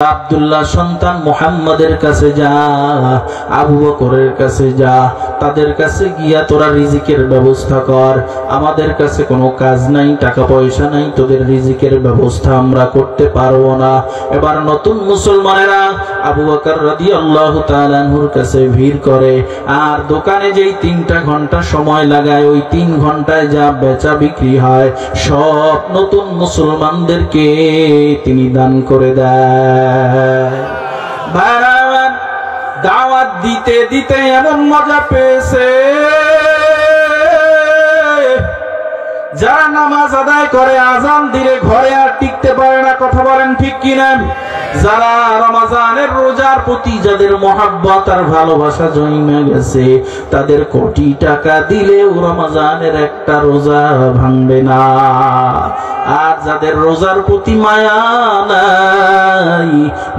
আব্দুল্লাহ সন্তান মুহাম্মাদের কাছে যা, আবু বকরের কাছে যা, তাদের কাছে গিয়া তোরা রিজিকের ব্যবস্থা কর। আমাদের কাছে কোনো কাজ নাই, টাকা পয়সা নাই, তোদের রিজিকের ব্যবস্থা আমরা করতে পারবো না। এবার নতুন মুসলমানেরা আবু বকর রাদিয়াল্লাহু তাআলা আনহুর কাছে ভিড় করে, আর দোকানে যেই 3টা ঘন্টা সময় লাগায় ওই 3 ঘন্টায় যা বেচা বিক্রি হয় সব নতুন মুসলমানদেরকে তিনি দান করে দেয়। দাওয়াত দিতে দিতে এমন মজা পেয়েছে, যারা নামাজ আদায় করে আজান দিলে ঘরে আর টিকতে পারে না। কথা বলেন ঠিক কিনা? যারা রমজানের রোজার প্রতি যাদের মহব্বত আর ভালোবাসা জন্মে গেছে, তাদের কোটি টাকা দিলেও রমজানের একটা রোজা ভাঙবে না। আর যাদের রোজার প্রতি মায়া নাই,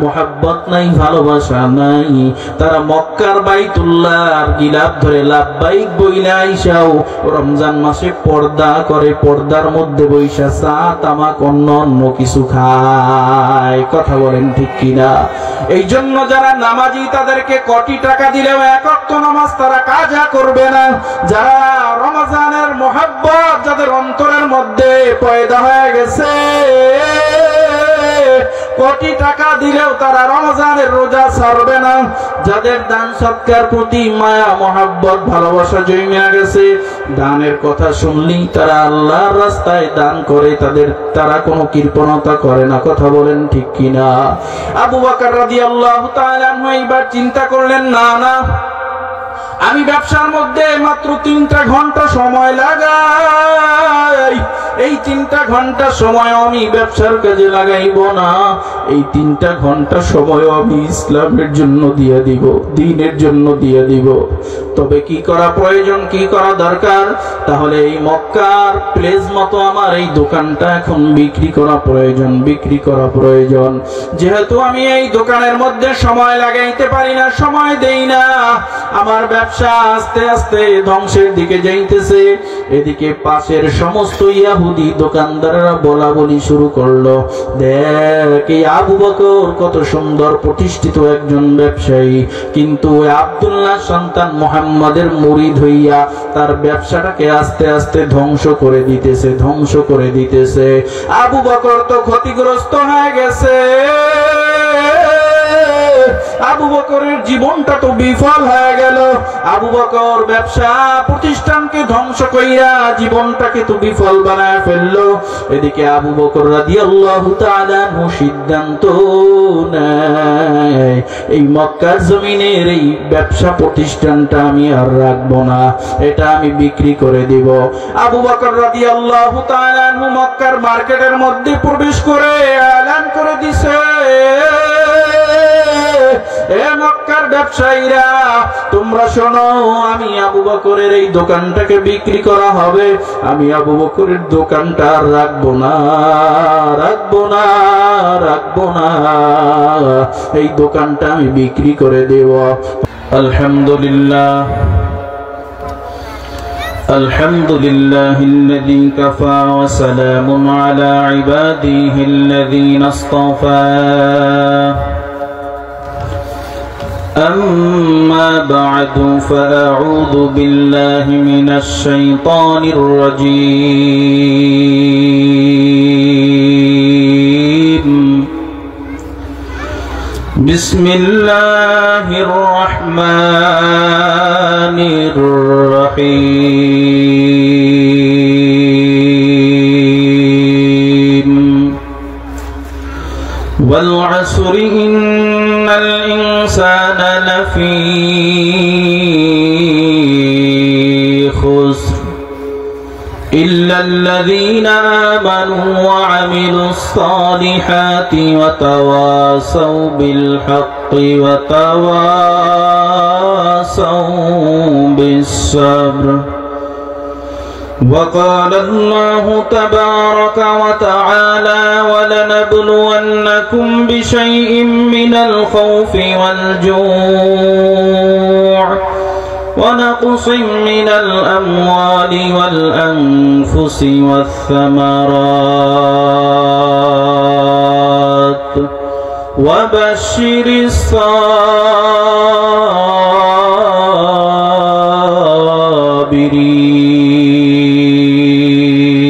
মহব্বত নাই, ভালোবাসা নাই, তারা মক্কার বাইতুল্লাহর গিলাফ ধরে লাব্বাইক বইলা আইসাও রমজান মাসে পর্দা করে, পর্দার মধ্যে বৈশা চা তামাক অন্য অন্য কিছু খায়। কথা বলেন ঠিক কিনা? এই জন্য যারা নামাজি তাদেরকে কোটি টাকা দিলেও এক ওয়াক্ত নামাজ তারা কাজা করবে না। যারা রমজানের মহব্বত যাদের অন্তরের মধ্যে পয়দা হয়ে গেছে, কোটি টাকা দিলেও তারা রমজানের রোজা ছাড়বে না। যাদের দান সৎকার প্রতি মায়া মহব্বত ভালোবাসা জন্মে গেছে, দানের কথা শুনলেই তারা আল্লাহর রাস্তায় দান করে, তারা কোনো কৃপণতা করে না। কথা বলেন ঠিক কিনা? আবু বকর রাদিয়াল্লাহু তাআলা আনহু এইবার চিন্তা করলেন, না না, আমি ব্যবসার মধ্যে মাত্র 3টা ঘন্টা সময় লাগাই, এই 3টা ঘন্টা সময় আমি ব্যবসার কাজে লাগাইব না। এই 3টা ঘন্টা সময় আমি ইসলামের জন্য দিয়ে দিব, দ্বীনের জন্য দিয়ে দিব। তবে কি করা প্রয়োজন, কি করা দরকার? তাহলে এই মক্কার প্লেস মতো আমার এই দোকানটা এখন বিক্রি করা প্রয়োজন, বিক্রি করা প্রয়োজন। যেহেতু আমি এই দোকানের মধ্যে সময় লাগাইতে পারি না, সময় দেই না, আমার ব্যবসা আস্তে আস্তে ধ্বংসের দিকে যাইতেছে। এদিকে পাশের সমস্ত ইহুদি দোকানদাররা বলা বলি শুরু করলো, দেখ এই আবু বকর কত সুন্দর প্রতিষ্ঠিত একজন ব্যবসায়ী, কিন্তু আব্দুল্লাহ সন্তান মুহাম্মাদের মুরিদ হইয়া তার ব্যবসাটাকে আস্তে আস্তে ধ্বংস করে দিতেছে, ধ্বংস করে দিতেছে। আবু বকর তো ক্ষতিগ্রস্ত হয়ে গেছে, আবু বকরের জীবনটা তো বিফল হয়ে গেল। আবু বকর ব্যবসা প্রতিষ্ঠানকে ধ্বংস কইরা জীবনটাকে তো বিফল বানায় ফেললো। এদিকে আবু বকর রাদিয়াল্লাহু তাআলা আনহু সিদ্ধান্ত নেয়, এই মক্কার জমিনের এই ব্যবসা প্রতিষ্ঠানটা আমি আর রাখবো না, এটা আমি বিক্রি করে দিব। আবু বকর রাদিয়াল্লাহু তাআলা আনহু মক্কার মার্কেটের মধ্যে প্রবেশ করে এলান করে দিছে, এ মক্কার ব্যবসায়ীরা তোমরা শোনো, আমি আবু বকরের এই দোকানটাকে বিক্রি করা হবে, আমি আবু বকরের দোকানটা আর রাখবো না, রাখবো না, রাখবো না, এই দোকানটা আমি বিক্রি করে দেব। আলহামদুলিল্লাহ, আলহামদুলিল্লাহিল্লাযী কাফা ওয়া সালামুন আলা ইবাদিহিল্লাযীনা ইসতাফা। أما بعد فأعوذ بالله من الشيطان الرجيم. بسم الله الرحمن الرحيم. والعصر إن الإنسان لفي خسر إلا الذين آمنوا وعملوا الصالحات وتواصوا بالحق وتواصوا بالصبر. وقال الله تبارك وتعالى: ولنبلونكم بشيء من الخوف والجوع ونقص من الأموال والأنفس والثمرات وبشر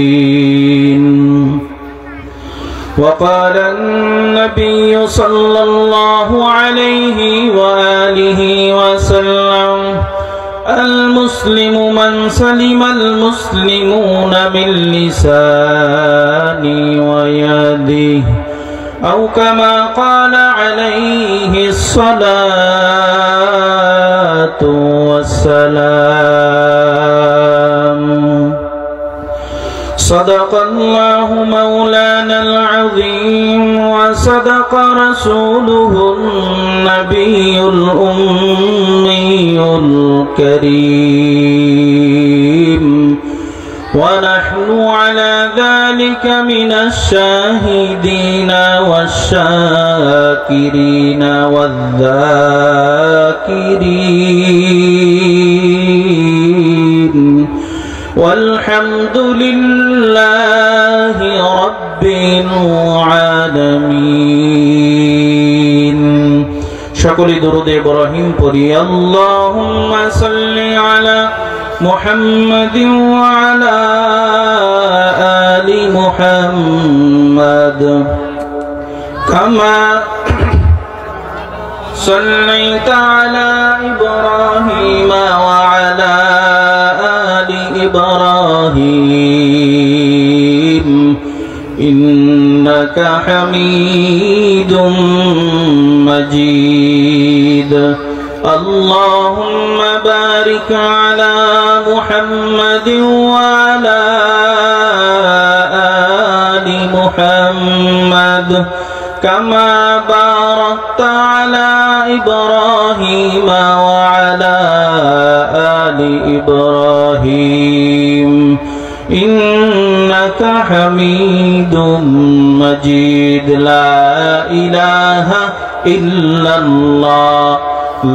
الصابرين. وقال النبي صلى الله عليه وآله وسلم: المسلم من سلم المسلمون من لسانه ويده، أو كما قال عليه الصلاة والسلام. صدق الله مولانا العظيم، وصدق رسوله النبي الأمي الكريم، ونحن على ذلك من الشاهدين والشاكرين والذاكرين، والحمد لله رب العالمين. সকলে দরুদ ইব্রাহিম পড়ি। আল্লাহুম্মা সাল্লি আলা মুহাম্মাদিন ওয়া আলা আলি মুহাম্মাদ কামা সাল্লাইতা আলা ইব্রাহিম ওয়া আলা আলি ইব্রাহিম ইন্নাকা হামিদুম مجيد. اللهم بارك على محمد وعلى آل محمد كما باركت على إبراهيم وعلى آل إبراهيم إنك حميد مجيد. لا إله إلا الله،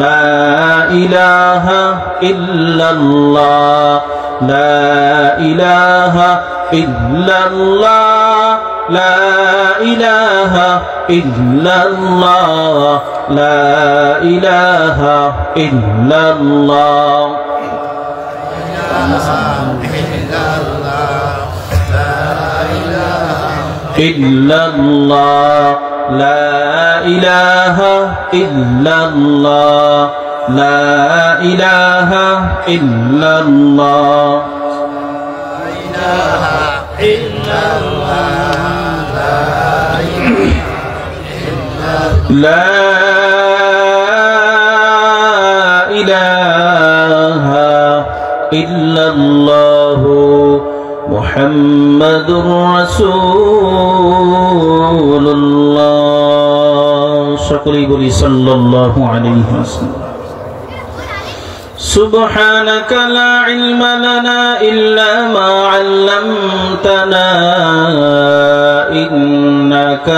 لا إله إلا الله، لا إله إلا الله، لا إله إلا الله، لا إله إلا الله. إلا الله، لا إله إلا الله، لا إله إلا الله، لا إله إلا الله محمد رسول الله. সকলেই বলি সাল্লাল্লাহু আলাইহি ওয়াসাল্লাম। سبحانك لا علم لنا إلا ما علمتنا إنك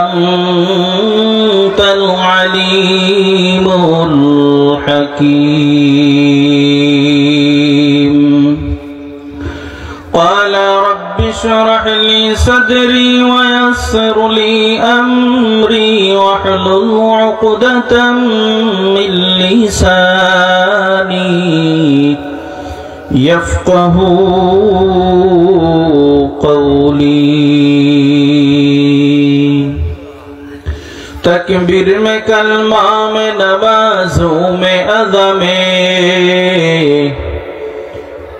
أنت العليم الحكيم. قال رب اشرح لي صدري ويسر لي أمري واحلل عقدة من لساني يفقه قولي. تکبیر میں کلمہ میں نمازوں میں اذا میں،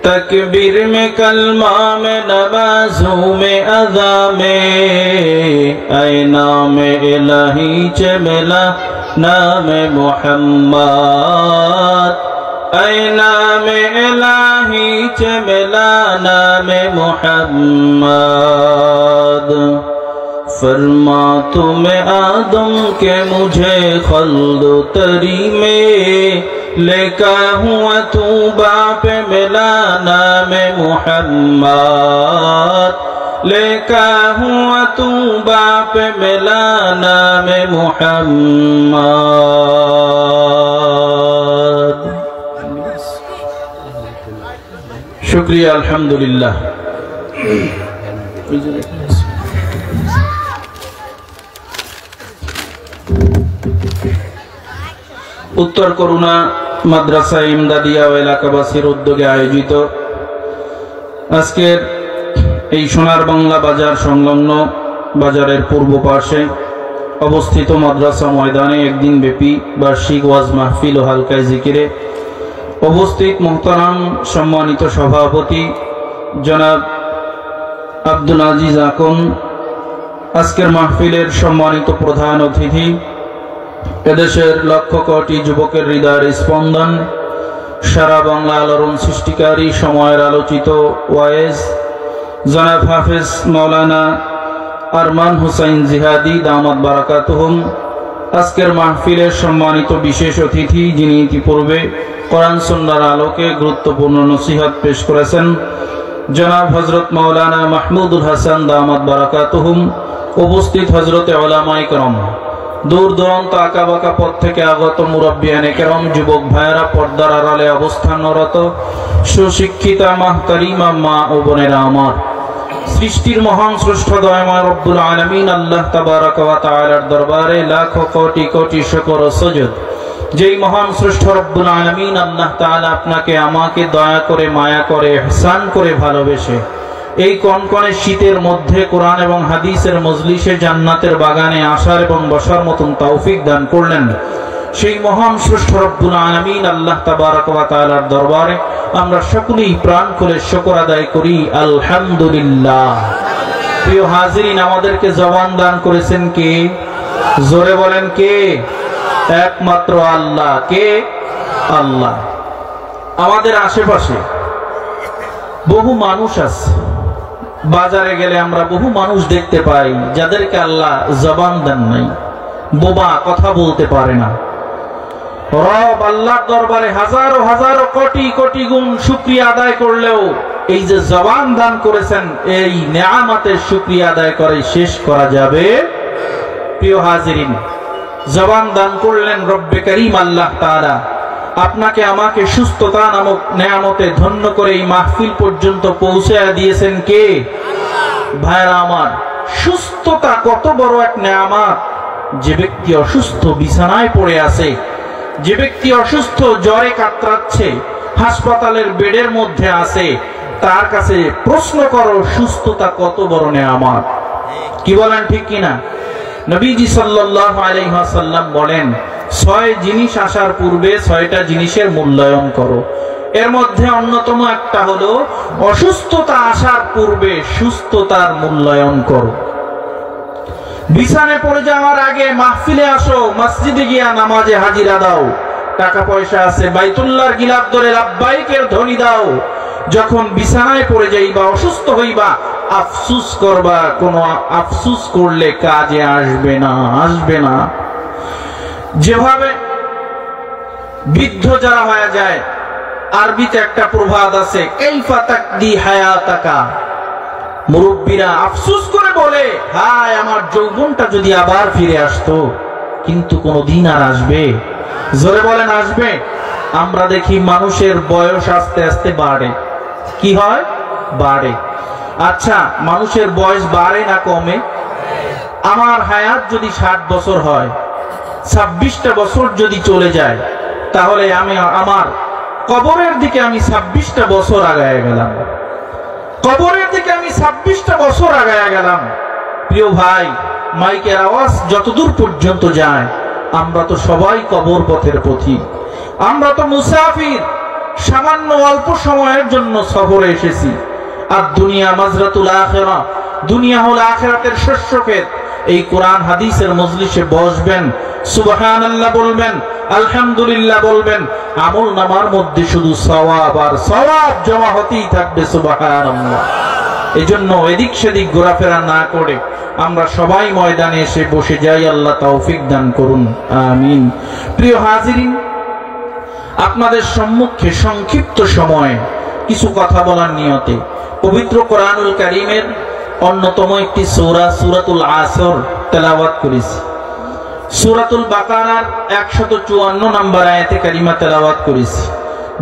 تکبیر میں کلمہ میں نمازوں میں اذا میں، اے نام الہی چے ملا نام محمد، اے نام الہی چے ملا نام محمد. فرما تمہیں آدم کے مجھے خلد و تری میں لکھا ہوا تو باپ ملا نام محمد، لکھا ہوا تو باپ ملا نام محمد. شکریہ الحمدللہ. উত্তর করুণা মাদ্রাসা ইমদাদিয়া ও এলাকাবাসীর উদ্যোগে আয়োজিত আজকের এই সোনার বাংলা বাজার সংলগ্ন বাজারের পূর্ব পাশে অবস্থিত মাদ্রাসা ময়দানে একদিন ব্যাপী বার্ষিক ওয়াজ মাহফিল ও হালকায় জিকিরে উপস্থিত মোহতারাম সম্মানিত সভাপতি জনাব আব্দুল আজিজ আকন, আজকের মাহফিলের সম্মানিত প্রধান অতিথি, এদেশের লক্ষ কোটি যুবকের হৃদয়ের স্পন্দন, সারা বাংলা আলোড়ন সৃষ্টিকারী সময়ের আলোচিত ওয়াইজ জনাব হাফেজ মাওলানা আরমান হুসাইন জিহাদি দামাত বারাকাতুহুম, আজকের মাহফিলের সম্মানিত বিশেষ অতিথি যিনি ইতিপূর্বে কোরআন সুন্নাহর আলোকে গুরুত্বপূর্ণ নসিহত পেশ করেছেন জনাব হযরত মাওলানা মাহমুদুল হাসান দামাত বারাকাতুহুম, উপস্থিত হযরতে উলামায়ে কেরাম, দূর দূরান্ত আঁকাবাঁকা পথ থেকে আগত মুরব্বিয়ানে কেরাম, যুবক ভাইয়েরা, পর্দার আড়ালে অবস্থানরত সুশিক্ষিতা মাহতারিমা মা ও বোনেরা আমার, সৃষ্টির মহান স্রষ্টা দয়াময় রব্বুল আলামিন আল্লাহ তাবারাক ওয়া তাআলার দরবারে লাখো কোটি কোটি শুকর ও সুজুদ। যেই মহান স্রষ্টা রব্বুল আলামিন আল্লাহ তাআলা আপনাকে আমাকে দয়া করে, মায়া করে, ইহসান করে ভালোবেসে এই কনকনে শীতের মধ্যে কোরআন এবং হাদিসের মজলিসে জান্নাতের বাগানে আসার এবং বসার মতন তৌফিক দান করলেন, সেই মহান স্রষ্টা রব্বুল আলামিন আল্লাহ তাবারাক ওয়া তাআলার দরবারে আমরা সকলেই প্রাণ খুলে শুকর আদায় করি আলহামদুলিল্লাহ। প্রিয় হাজিরিন, আমাদেরকে জবান দান করেছেন কে? জোরে বলেন কে? একমাত্র আল্লাহ। কে? আল্লাহ। আমাদের আশেপাশে বহু মানুষ আছে, বাজারে গেলে আমরা বহু মানুষ দেখতে পাই যাদেরকে আল্লাহ জবান দেন নাই, বোবা, কথা বলতে পারে না। রব আল্লাহর দরবারে হাজারো হাজারো কোটি কোটি গুণ শুকরিয়া আদায় করলেও এই যে জবান দান করেছেন, এই নেয়ামতের শুকরিয়া আদায় করে শেষ করা যাবে? প্রিয় হাজিরিন, জবান দান করলেন রব্বে করিম আল্লাহ তাআলা, আপনাকে আমাকে সুস্থতা নামক নেয়ামতে ধন্য করে এই মাহফিল পর্যন্ত পৌঁছে দিয়েছেন কে? ভাইরা আমার, সুস্থতা কত বড় এক নেয়ামত। যে ব্যক্তি অসুস্থ, বিছানায় পড়ে আছে, যে ব্যক্তি অসুস্থ, জ্বরে কাতরাচ্ছে, হাসপাতালের বেডের মধ্যে আছে, তার কাছে প্রশ্ন করো সুস্থতা কত বড় নেয়ামত। কি বলেন, ঠিক কিনা? নবীজি সাল্লাল্লাহু আলাইহি ওয়াসাল্লাম বলেন, 6 জিনিস আসার পূর্বে 6টা জিনিসের মূল্যায়ন করো। এর মধ্যে অন্যতম একটা হলো অসুস্থতা আসার পূর্বে সুস্থতার মূল্যায়ন করো। বিছানায় পড়ে যাওয়ার আগে মাহফিলে আসো, মসজিদে গিয়া নামাজে হাজিরা দাও, টাকা পয়সা আছে, বাইতুল্লাহর গিলাফ ধরে লাব্বাইকের ধ্বনি দাও। যখন বিছানায় পড়ে যাইবা, অসুস্থ হইবা, আফসুস করবা। কোনো আফসুস করলে কাজে আসবে না, আসবে না। যেভাবে বৃদ্ধ যারা হয়ে যায়, আরবিতে একটা প্রবাদ আছে, কাইফা তাকদি হায়াতাকা, মুরব্বীরা আফসুস করে বলে, হায় আমার যৌবনটা যদি আবার ফিরে আসতো, কিন্তু কোনদিন আর আসবে? জোরে বলেন, আসবে? আমরা দেখি মানুষের বয়স আস্তে আস্তে বাড়ে। কি হয়? বাড়ে। আচ্ছা, মানুষের বয়স বাড়ে না কমে? আমার হায়াত যদি 60 বছর হয়, 26টা বছর যদি চলে যায়, তাহলে আমি আমার কবরের দিকে আমি 26টা বছর আগায় গেলাম। কবরের দিকে আমি 26টা বছর আগায় গেলাম। প্রিয় ভাই, মাইকের আওয়াজ যতদূর পর্যন্ত যায়, আমরা তো সবাই কবর পথের পথিক, আমরা তো মুসাফির, সামান্য অল্প সময়ের জন্য সফরে এসেছি। আর দুনিয়া মাজরাতুল আখিরা, দুনিয়া হলো আখিরাতের শস্যক্ষেত। এই কোরআন হাদিসের মজলিসে বসবেন, সুবহানাল্লাহ বলবেন, আলহামদুলিল্লাহ বলবেন, আমল নামার মধ্যে শুধু সওয়াব আর সওয়াব জমা হতেই থাকবে। সুবহানাল্লাহ। এজন্য এদিক সেদিক ঘোরাফেরা না করে আমরা সবাই ময়দানে এসে বসে যাই। আল্লাহ তৌফিক দান করুন, আমিন। প্রিয় হাজিরিন, আপনাদের সম্মুখে সংক্ষিপ্ত সময়ে কিছু কথা বলার নিয়তে পবিত্র কোরআনুল কারীমের অন্যতম একটি সূরা সূরাতুল আসর তেলাওয়াত করেছি। সূরাতুল বাকারার 154 নম্বর আয়াতে কারিমা তেলাওয়াত করেছি।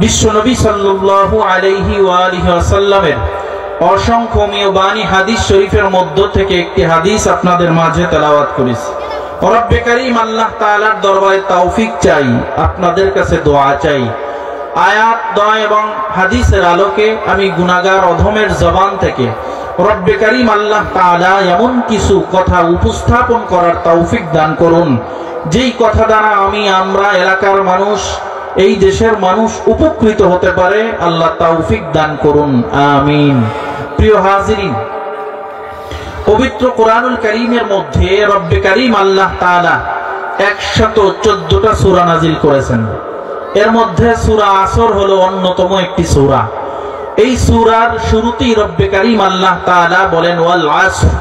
বিশ্বনবী সাল্লাল্লাহু আলাইহি ওয়া আলিহি ওয়াসাল্লামের অসংখ্য বাণী হাদিস শরীফের মধ্য থেকে একটি হাদিস আপনাদের মাঝে তেলাওয়াত করেছি। রব্বে কারীম আল্লাহ তাআলার দরবারে তৌফিক চাই, আপনাদের কাছে দোয়া চাই। আয়াত, দোয়া এবং হাদিসের আলোকে আমি গুনাহগার অধমের জবান থেকে রব্বে কারীম আল্লাহ তাআলা এমন কিছু কথা উপস্থাপন করার তৌফিক দান করুন, যেই কথা দ্বারা আমরা এলাকার মানুষ, এই দেশের মানুষ উপকৃত হতে পারে। আল্লাহ তৌফিক দান করুন, আমিন। প্রিয় হাজিরিন, পবিত্র কোরআনুল কারীমের মধ্যে রব্বে কারীম আল্লাহ তাআলা 114টা সূরা নাজিল করেছেন। এর মধ্যে সূরা আসর হলো অন্যতম একটি সূরা। এই সূরার শুরুতেই রব্বে কারীম আল্লাহ তাআলা বলেন ওয়াল আসর,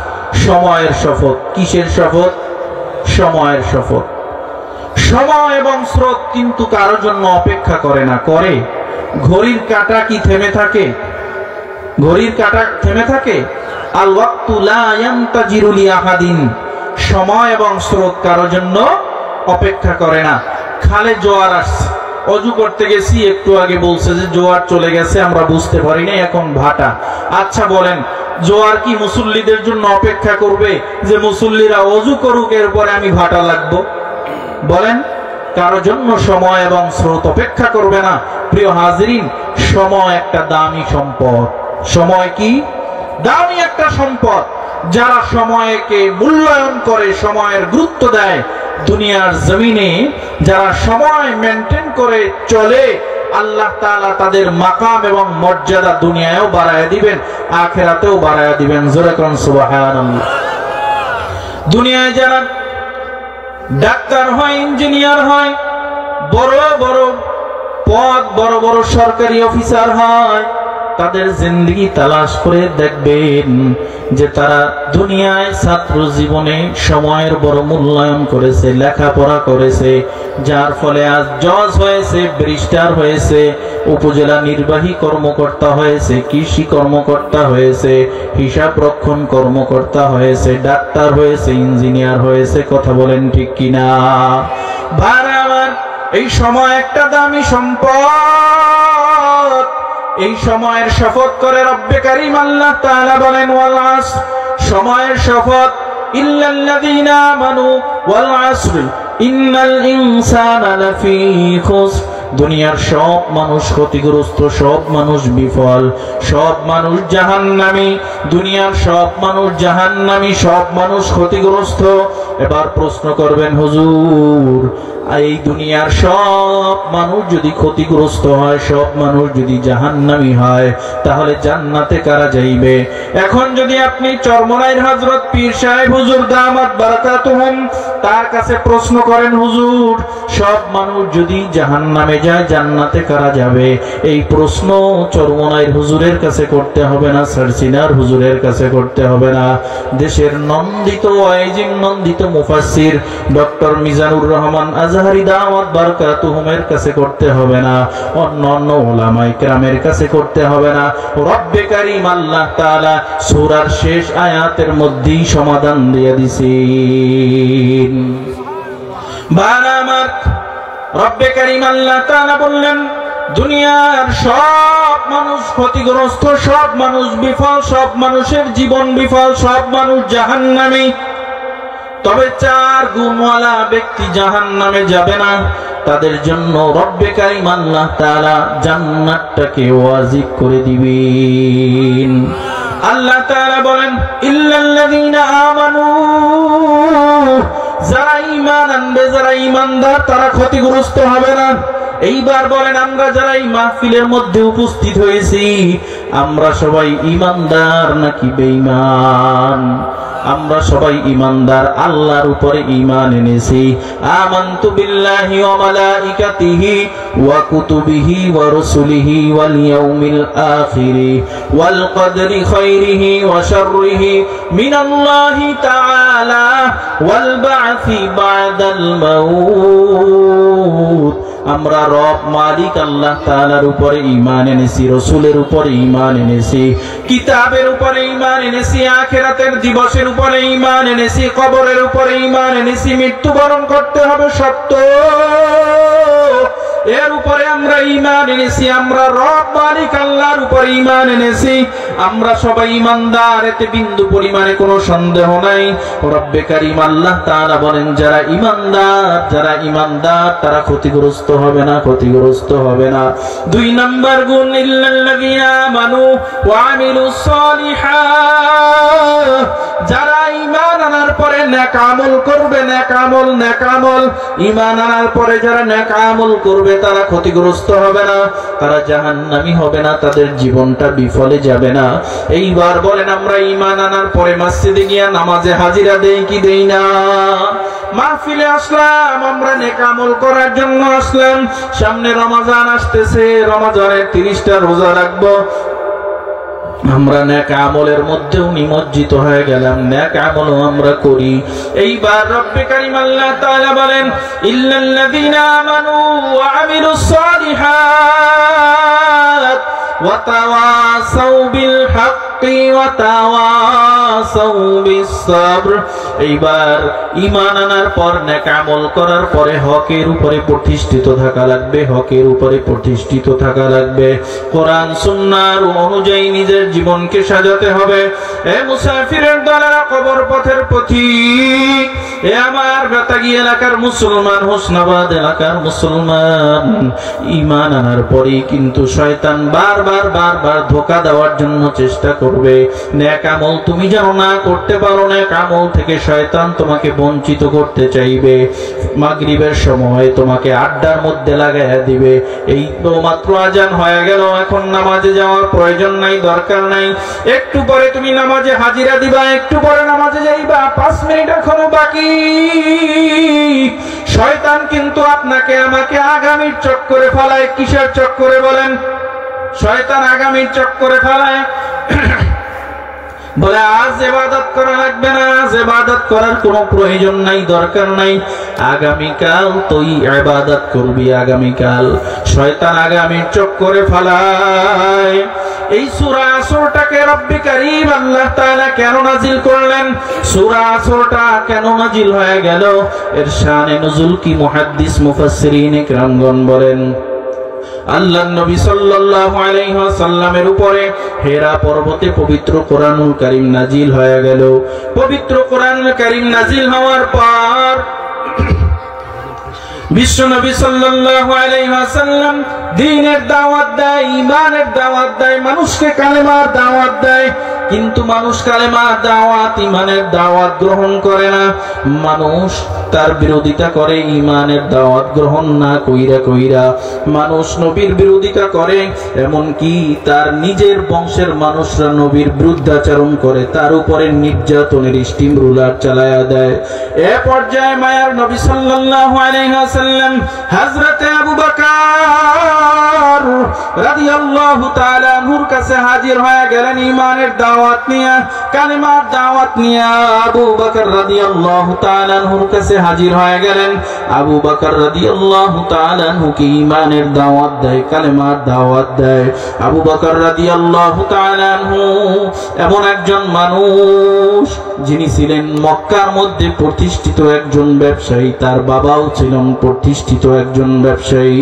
সময়ের শপথ। কিসের শপথ? সময়ের শপথ। সময় এবং স্রোত কিন্তু কারোর জন্য অপেক্ষা করে না, করে? ঘড়ির কাঁটা কি থেমে থাকে? ঘড়ির কাঁটা থেমে থাকে? আল ওয়াক্তু লা ইয়ান্তাজিরু লিআহাদিন, সময় এবং স্রোত কারোর জন্য অপেক্ষা করে না। খালে জোয়ার আসছে, অজু করতে গেছি, একটু আগে বলছে যে জোয়ার চলে গেছে, আমরা বুঝতে পারি না, এখন ভাটা। আচ্ছা বলেন, জোয়ার কি মুসল্লিদের জন্য অপেক্ষা করবে যে মুসল্লিরা অজু করুক এরপরে আমি ভাটা লাগবো? বলেন, কারোর জন্য সময় এবং স্রোত অপেক্ষা করবে না। প্রিয় হাজিরিন, সময় একটা দামি সম্পদ। সময় কি? দামি একটা সম্পদ। যারা সময়কে মূল্যায়ন করে, সময়ের গুরুত্ব দেয়, দুনিয়ার জমিনে যারা সময় মেনটেন করে চলে, আল্লাহ তাআলা তাদের মাকাম এবং মর্যাদা দুনিয়ায়ও বাড়ায় দিবেন, আখিরাতেও বাড়ায় দিবেন। জোরে কোন সুবহানাল্লাহ। দুনিয়ায় যারা ডাক্তার হয়, ইঞ্জিনিয়ার হয়, বড় বড় পদ, বড় বড় সরকারি অফিসার হয়, তাদের জিন্দেগি তালাশ করে দেখবেন যে তারা দুনিয়ায় ছাত্র জীবনে সময়ের বড় মূল্যায়ন করেছে, লেখাপড়া করেছে, যার ফলে আজ জজ হয়েছে, ব্যারিস্টার হয়েছে, উপজেলা নির্বাহী কর্মকর্তা হয়েছে, কৃষি কর্মকর্তা হয়েছে, হিসাব রক্ষণ কর্মকর্তা হয়েছে, ডাক্তার হয়েছে, ইঞ্জিনিয়ার হয়েছে। কথা বলেন ঠিক কিনা? ভাইরা আমার, এই সময় একটা দামি সম্পদ। এই সময়ের শপথ করে রব্বে কারীম আল্লাহ তাআলা বলেন ওয়াল আসর, সময়ের শপথ। ইল্লাল্লাযীনা আমানু ওয়াল আসর ইন্নাল ইনসানা লাফী খুসর। দুনিয়ার সব মানুষ ক্ষতিগ্রস্ত, সব মানুষ বিফল, সব মানুষ জাহান্নামী। দুনিয়ার সব মানুষ জাহান্নামী, সব মানুষ ক্ষতিগ্রস্ত। এবার প্রশ্ন করবেন, হুজুর, এই দুনিয়ার সব মানুষ যদি ক্ষতিগ্রস্ত হয়, সব মানুষ যদি জাহান্নামী হয়, তাহলে জান্নাতে কারা যাইবে? এখন যদি আপনি চরমনাইর হযরত পীর সাহেব হুজুর দামাত বারাকাতুহুম তার কাছে প্রশ্ন করেন, হুজুর, সব মানুষ যদি জাহান্নামে যায়, জান্নাতে কারা যাবে? এই প্রশ্ন চরমনাইর হুজুরের কাছে করতে হবে না, সারসিনার হুজুরের কাছে করতে হবে না, দেশের নন্দিত ওয়াইজিন, নন্দিত মুফাসসির ডক্টর মিজানুর রহমান আজহারি দাওয়াত বারাকাতুহুমের কাছে করতে হবে না, অন্য অন্য উলামায়ে কেরামের কাছে করতে হবে না। রব্বে কারীম আল্লাহ তাআলা সূরার শেষ আয়াতের মধ্যেই সমাধান দিয়ে দিয়েছেন। ভাইরা আমার, রব্বে কারীম আল্লাহ তাআলা বললেন দুনিয়ার সব মানুষ ক্ষতিগ্রস্ত, সব মানুষ বিফল, সব মানুষের জীবন বিফল, সব মানুষ জাহান্নামী। তবে 4 গুণওয়ালা ব্যক্তি জাহান্নামে যাবে না, তাদের জন্য রব্বে কারীম আল্লাহ তাআলা জান্নাতটাকে ওয়াজিব করে দিবেন। আল্লাহ তাআলা বলেন ইল্লাল্লাযীনা আমানু, যারা ঈমান আনবে, যারা ঈমানদার, তারা ক্ষতিগ্রস্ত হবে না। এইবার বলেন, আমরা যারা এই মাহফিলের মধ্যে উপস্থিত হয়েছি, আমরা সবাই ঈমানদার নাকি বেঈমান? আমরা সবাই ঈমানদার, আল্লাহর উপরে ঈমান এনেছি। আমানতু বিল্লাহি ওয়া মালাইকাতিহি ওয়া কুতুবিহি ওয়া রুসুলিহি ওয়াল ইয়াউমিল আখিরি ওয়াল কদরি খাইরিহি ওয়া শাররিহি মিনাল্লাহি তাআলা ওয়াল বা'সি বা'দাল মাউত। আমরা রব মালিক আল্লাহ তাআলার উপরে ঈমান এনেছি, রাসূলের উপরে ঈমান এনেছি, কিতাবের উপরে ঈমান এনেছি, আখিরাতের দিবসের উপরে ঈমান এনেছি, কবরের উপরে ঈমান এনেছি, মৃত্যুবরণ করতে হবে সত্য, এর উপরে আমরা ঈমান এনেছি, আমরা রব মালিক আল্লাহর উপরে ঈমান এনেছি, আমরা সবাই ঈমানদার, এতে বিন্দু পরিমাণে কোনো সন্দেহ নাই। রব্বে কারীম আল্লাহ তাআলা বলেন যারা ঈমানদার তারা ক্ষতিগ্রস্ত হবে না, ক্ষতিগ্রস্ত হবে না। 2 নাম্বার গুণ ইল্লাল্লাযীনা আমানু ওয়া আমিলুস সলিহাত, যারা ঈমান আনার পরে নেক আমল করবে, নেক আমল ঈমান আনার পরে যারা নেক আমল করবে তারা ক্ষতিগ্রস্ত হবে না, তারা জাহান্নামী হবে না, তাদের জীবনটা বিফলে যাবে না। এইবার বলেন আমরা ঈমান আনার পরে মসজিদে গিয়ে নামাজে হাজিরা দেই কি দেই না? মাহফিলে আসলাম, আমরা নেক আমল করার জন্য আসলাম। সামনে রমজান আসতেছে, রমজানের 30টা রোজা রাখবো, আমরা নেক আমলের মধ্যেও নিমজ্জিত হয়ে গেলাম, নেক আমলও আমরা করি। এইবার রব্বে কারীম আল্লাহ তাআলা বলেন ইল্লাল্লাযীনা আমানু ওয়া আমিলুস সলিহাত ওয়া তাওয়াসাউ বিল হাক্কি ওয়া তাওয়াসাউ বিস সাবর। এইবার ঈমান আনার পর নেক আমল করার পরে হকের উপরে প্রতিষ্ঠিত থাকা লাগবে, হকের উপরে প্রতিষ্ঠিত থাকা লাগবে। কোরআন সুন্নাহর অনুযায়ী নিজের জীবনকে সাজাতে হবে। এ মুসাফিরের দলেরা, কবর পথের পথিক, এ আমার বেতাগী এলাকার মুসলমান, হোসনাবাদ এলাকার মুসলমান, ঈমান আনার পরেই কিন্তু শয়তান বারবার ধোঁকা দেওয়ার জন্য চেষ্টা করবে। নেক আমল তুমি যেন না করতে পারো, নেক আমল থেকে শয়তান তোমাকে বঞ্চিত করতে চাইবে। মাগরিবের সময় তোমাকে আড্ডার মধ্যে লাগাইয়া দিবে, এই তো মাত্র আজান হয়ে গেল, এখন নামাজে যাওয়ার প্রয়োজন নাই, দরকার নাই, একটু পরে তুমি নামাজে হাজিরা দিবা, একটু পরে নামাজে যাইবা, 5 মিনিট এখনো বাকি। শয়তান কিন্তু আপনাকে আমাকে আগামীর চক্করে ফেলায়। কিসের চক্করে বলেন? শয়তান আগামীর চক্করে ফেলায়। বলে আজ ইবাদত করা লাগবে না, আজ ইবাদত করার কোনো প্রয়োজন নাই, দরকার নাই, আগামীকাল তুই ইবাদত করবি, আগামীকাল। শয়তান আগামীর চক্করে ফেলায়। এই সূরা আসরটাকে রব্বে কারীম আল্লাহ তাআলা কেন নাজিল করলেন? সূরা আসরটা কেন নাজিল হয়ে গেল? এর শানে নুজুল কি মুহাদ্দিস মুফাসসিরিন ইকরামগণ বলেন আল্লাহর নবী সাল্লাল্লাহু আলাইহি ওয়াসাল্লামের উপরে হেরা পর্বতে পবিত্র কোরআনুল কারীম নাজিল হয়ে গেল। পবিত্র কোরআনুল কারীম নাজিল হওয়ার পর বিশ্ব নবী সাল্লাল্লাহু আলাইহি ওয়াসাল্লাম দ্বীনের দাওয়াত দেয়, ঈমানের দাওয়াত দেয়, মানুষকে কালেমার দাওয়াত দেয়। কিন্তু মানুষ কালেমার দাওয়াত, ঈমানের দাওয়াত গ্রহণ করে না। মানুষ তার বিরোধিতা করে, ঈমানের দাওয়াত গ্রহণ না কইরা মানুষ নবীর বিরোধিতা করে। এমন কি তার নিজের বংশের মানুষরা নবীর বিরুদ্ধাচরণ করে, তার উপরে নির্যাতনের স্টিম রুলার চালায়া দেয়। এ পর্যায়ে মায়ার নবী সাল্লাল্লাহু আলাইহি ওয়াসাল্লাম হযরতে আবু বকর রাদিয়াল্লাহু তাআলা আনহুর কাছে হাজির হয়ে গেলেন ঈমানের দাওয়াত নিয়ে, কালেমার দাওয়াত নিয়ে। আবু বকর রাদিয়াল্লাহু তাআলা আনহুর কাছে হাজির হয়ে গেলেন। আবু বকর রাদিয়াল্লাহু তাআলা আনহুকে ঈমানের দাওয়াত দেয়, কালেমার দাওয়াত দেয়। আবু বকর রাদিয়াল্লাহু তাআলা আনহু এমন একজন মানুষ যিনি ছিলেন মক্কার মধ্যে প্রতিষ্ঠিত একজন ব্যবসায়ী, তার বাবাও ছিলেন প্রতিষ্ঠিত একজন ব্যবসায়ী।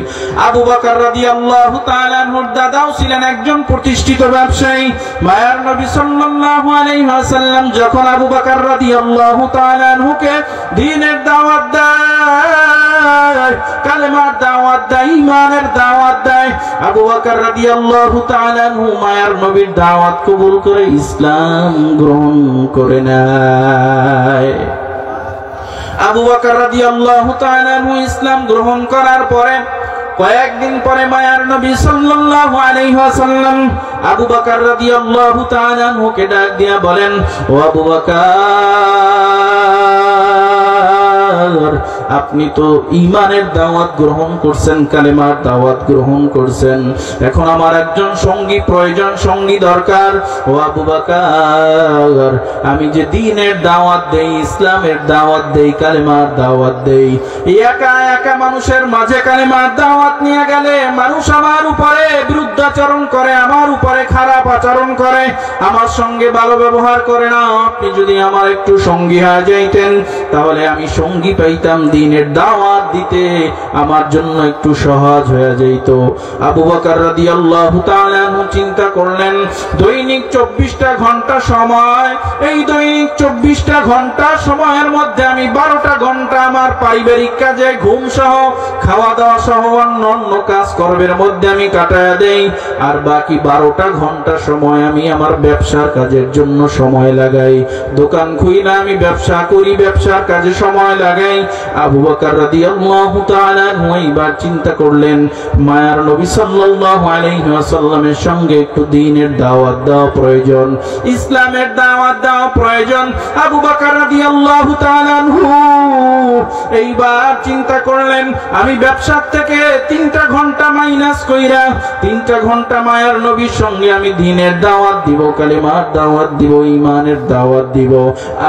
আবু বকর রাদিয়াল্লাহু তাআলা আনহুর দাদাও ছিলেন একজন প্রতিষ্ঠিত ব্যবসায়ী। মায়ার নবী সাল্লাল্লাহু আলাইহি ওয়াসাল্লাম যখন আবু বকর রাদিয়াল্লাহু তাআলা আনহুকে দ্বীনের দাওয়াত দেয়, কালেমার দাওয়াত দেয়, ঈমানের দাওয়াত দেয়, আবু বকর রাদিয়াল্লাহু তাআলা আনহু মায়ার নবীর দাওয়াত কবুল করে ইসলাম গ্রহণ করে নেয়। আবু বকর রাদিয়াল্লাহু তাআলা আনহু ইসলাম গ্রহণ করার পরে কয়েকদিন পরে মায়ার নবী সাল্লাল্লাহু আলাইহি ওয়াসাল্লাম আবু বকর রাদিয়াল্লাহু তাআলা আনহুকে ডাক দিয়া বলেন, ও আবু বকর, আপনি তো ঈমানের দাওয়াত গ্রহণ করছেন, কালেমার দাওয়াত গ্রহণ করছেন, এখন আমার একজন সঙ্গী প্রয়োজন, সঙ্গী দরকার। ও আবু বকর, আমি যে দ্বীনের দাওয়াত দেই, ইসলামের দাওয়াত দেই, কালেমার দাওয়াত দেই, একা একা মানুষের মাঝে কালেমার দাওয়াত নিয়ে গেলে মানুষ আমার উপরে বিরুদ্ধাচরণ করে, আমার উপরে খারাপ আচরণ করে, আমার সঙ্গে ভালো ব্যবহার করে না। আপনি যদি আমার একটু সঙ্গী হয়ে যাইতেন তাহলে আমি সঙ্গী পাইতাম, দ্বীনের দাওয়াত দিতে আমার জন্য একটু সহজ হয়ে যেত। আবু বকর রাদিয়াল্লাহু তাআলা আনহু চিন্তা করলেন, দৈনিক 24টা ঘন্টা সময়, এই দৈনিক 24টা ঘন্টা সময়ের মধ্যে আমি 12টা ঘন্টা আমার পারিবারিক কাজে, ঘুম সহ, খাওয়া দাওয়া সহ অন্য কাজ কর্মের মধ্যে আমি কাটায়া দেই, আর বাকি 12টা ঘন্টা সময় আমি আমার ব্যবসার কাজের জন্য সময় লাগাই। দোকান খুইলা আমি ব্যবসা করি, ব্যবসার কাজে সময় লাগাই। আবু বকর রাদিয়াল্লাহু তাআলা এইবার চিন্তা করলেন, মায়ার নবী সাল্লাল্লাহু আলাইহি ওয়াসাল্লামের সঙ্গে একটু দ্বীনের দাওয়াত দেওয়া প্রয়োজন, ইসলামের দাওয়াত দেওয়া প্রয়োজন। আবু বকর রাদিয়াল্লাহু তাআলা এইবার চিন্তা করলেন, আমি ব্যবসার থেকে 3টা ঘন্টা মাইনাস কইরা 3টা ঘন্টা মায়ার নবীর সঙ্গে আমি দ্বীনের দাওয়াত দিব, কালিমার দাওয়াত দিব, ঈমানের দাওয়াত দিব,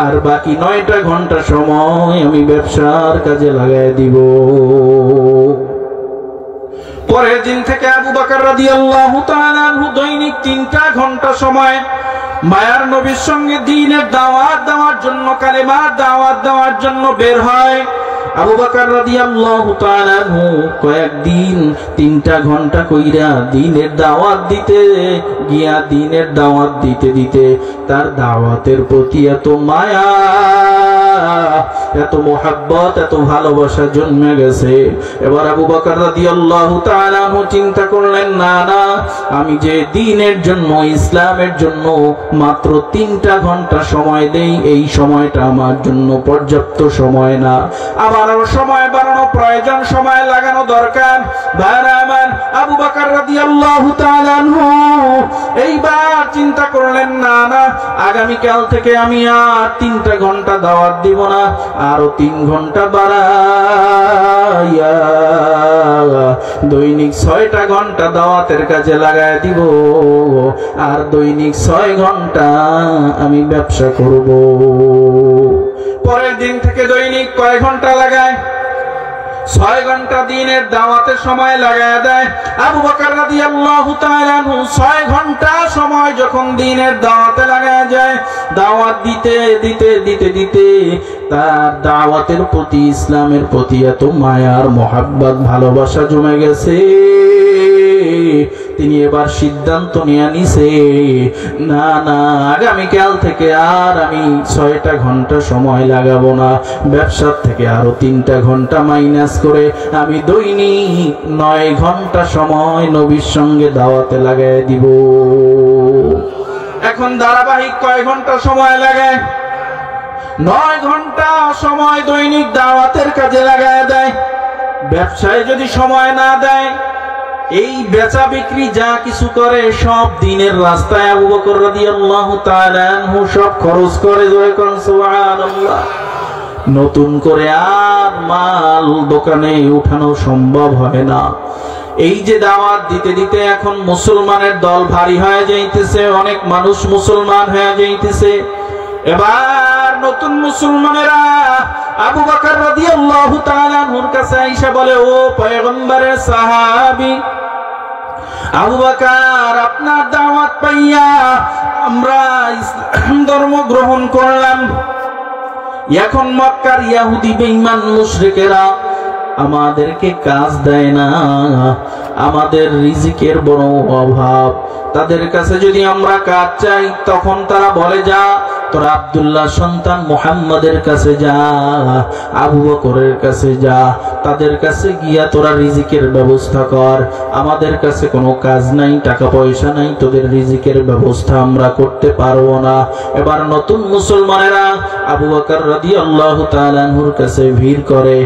আর বাকি 9টা ঘন্টা সময় আমি ব্যবসার কাজে লাগাই দিব। পরের দিন থেকে আবু বকর রাদিয়াল্লাহু তাআলা আনহু দৈনিক 3টা ঘন্টা সময় মায়ার নবীর সঙ্গে দ্বীনের দাওয়াত দেওয়ার জন্য, কালিমার দাওয়াত দেওয়ার জন্য বের হয়। আবু বকর রাদিয়াল্লাহু তাআলা আনহু কয়েকদিন 3টা ঘন্টা কইরা দ্বীনের দাওয়াত দিতে গিয়া, দ্বীনের দাওয়াত দিতে দিতে তার দাওয়াতের প্রতি এত মায়া, এত মোহাব্বত, এত ভালোবাসা জন্মে গেছে। এবার আবু বকর রাদিয়াল্লাহু তাআলা আনহু চিন্তা করলেন, না না, আমি যে দ্বীনের জন্য, ইসলামের জন্য মাত্র 3টা ঘন্টা সময় দেই, এই সময়টা আমার জন্য পর্যাপ্ত সময় না, আবার সময় বাড়ানো প্রয়োজন, সময় লাগানো দরকার। ভাইরা আমার, আবু বকর রাদিয়াল্লাহু তাআলা আনহু এইবার চিন্তা করলেন, না না, আগামীকাল থেকে আমি আর 3টা ঘন্টা দাওয়াত দিব না, আরো 3 ঘন্টা বাড়াইয়া দৈনিক 6টা ঘন্টা দাওয়াতের কাজে লাগাই দিব, আর দৈনিক 6 ঘন্টা আমি ব্যবসা করব। পরের দিন থেকে দৈনিক কয় ঘন্টা লাগায়? 6 ঘন্টা দ্বীনের দাওয়াতের সময় লাগায় দেয়। আবু বকর রাদিয়াল্লাহু তাআলা আনহু 6 ঘন্টা সময় যখন দ্বীনের দাওয়াতে লাগায় যায়, দাওয়াত দিতে দিতে দিতে দিতে তার দাওয়াতের প্রতি, ইসলামের প্রতি এত মায়ার মোহাব্বত, ভালোবাসা জমে গেছে, তিনি এবার সিদ্ধান্ত নিয়ে নিছে, না না, আগামীকাল থেকে আর আমি 6টা ঘন্টা সময় লাগাবো না, ব্যবসার থেকে আরো 3টা ঘন্টা মাইনাস করে আমি দৈনিক 9 ঘন্টা সময় নবীর সঙ্গে দাওয়াতে লাগাই দিব। এখন ধারাবাহিক কয় ঘন্টা সময় লাগে? 9 ঘন্টা সময় দৈনিক দাওয়াতের কাজে লাগায় দেয়। ব্যবসায় যদি সময় না দেয়, এই বেচা বিক্রি যা কিছু করে সব দ্বীনের রাস্তায় আবু বকর রাদিয়াল্লাহু তাআলা আনহু সব খরচ করে। সুবহানাল্লাহ। নতুন করে আর মাল দোকানে উঠানো সম্ভব হয় না। এই যে দাওয়াত দিতে দিতে এখন মুসলমানের দল ভারী হয়ে যাইতেছে, অনেক মানুষ মুসলমান হয়ে যাইতেছে। এবার নতুন মুসলমানেরা আবু বকর রাদিয়াল্লাহু তাআলা আনহুর কাছে আইসা বলে, ও পয়গম্বরের সাহাবী আবু বকর, আপনার দাওয়াত পাইয়া আমরা ইসলাম ধর্ম গ্রহণ করলাম। এখন মক্কার ইহুদি বেঈমান মুশরিকেরা আমাদেরকে কাজ দেয় না, আমাদের রিজিকের বড় অভাব। তাদের কাছে যদি আমরা কাজ চাই, তখন তারা বলে, যা তোরা আব্দুল্লাহ সন্তান মুহাম্মাদের কাছে যা, আবু বকরের কাছে যা, তাদের কাছে গিয়া তোরা রিজিকের ব্যবস্থা কর, আমাদের কাছে কোনো কাজ নাই, টাকা পয়সা নাই, তোদের রিজিকের ব্যবস্থা আমরা করতে পারবো না। এবার নতুন মুসলমানেরা আবু বকর রাদিয়াল্লাহু তাআলা আনহুর কাছে ভিড় করে,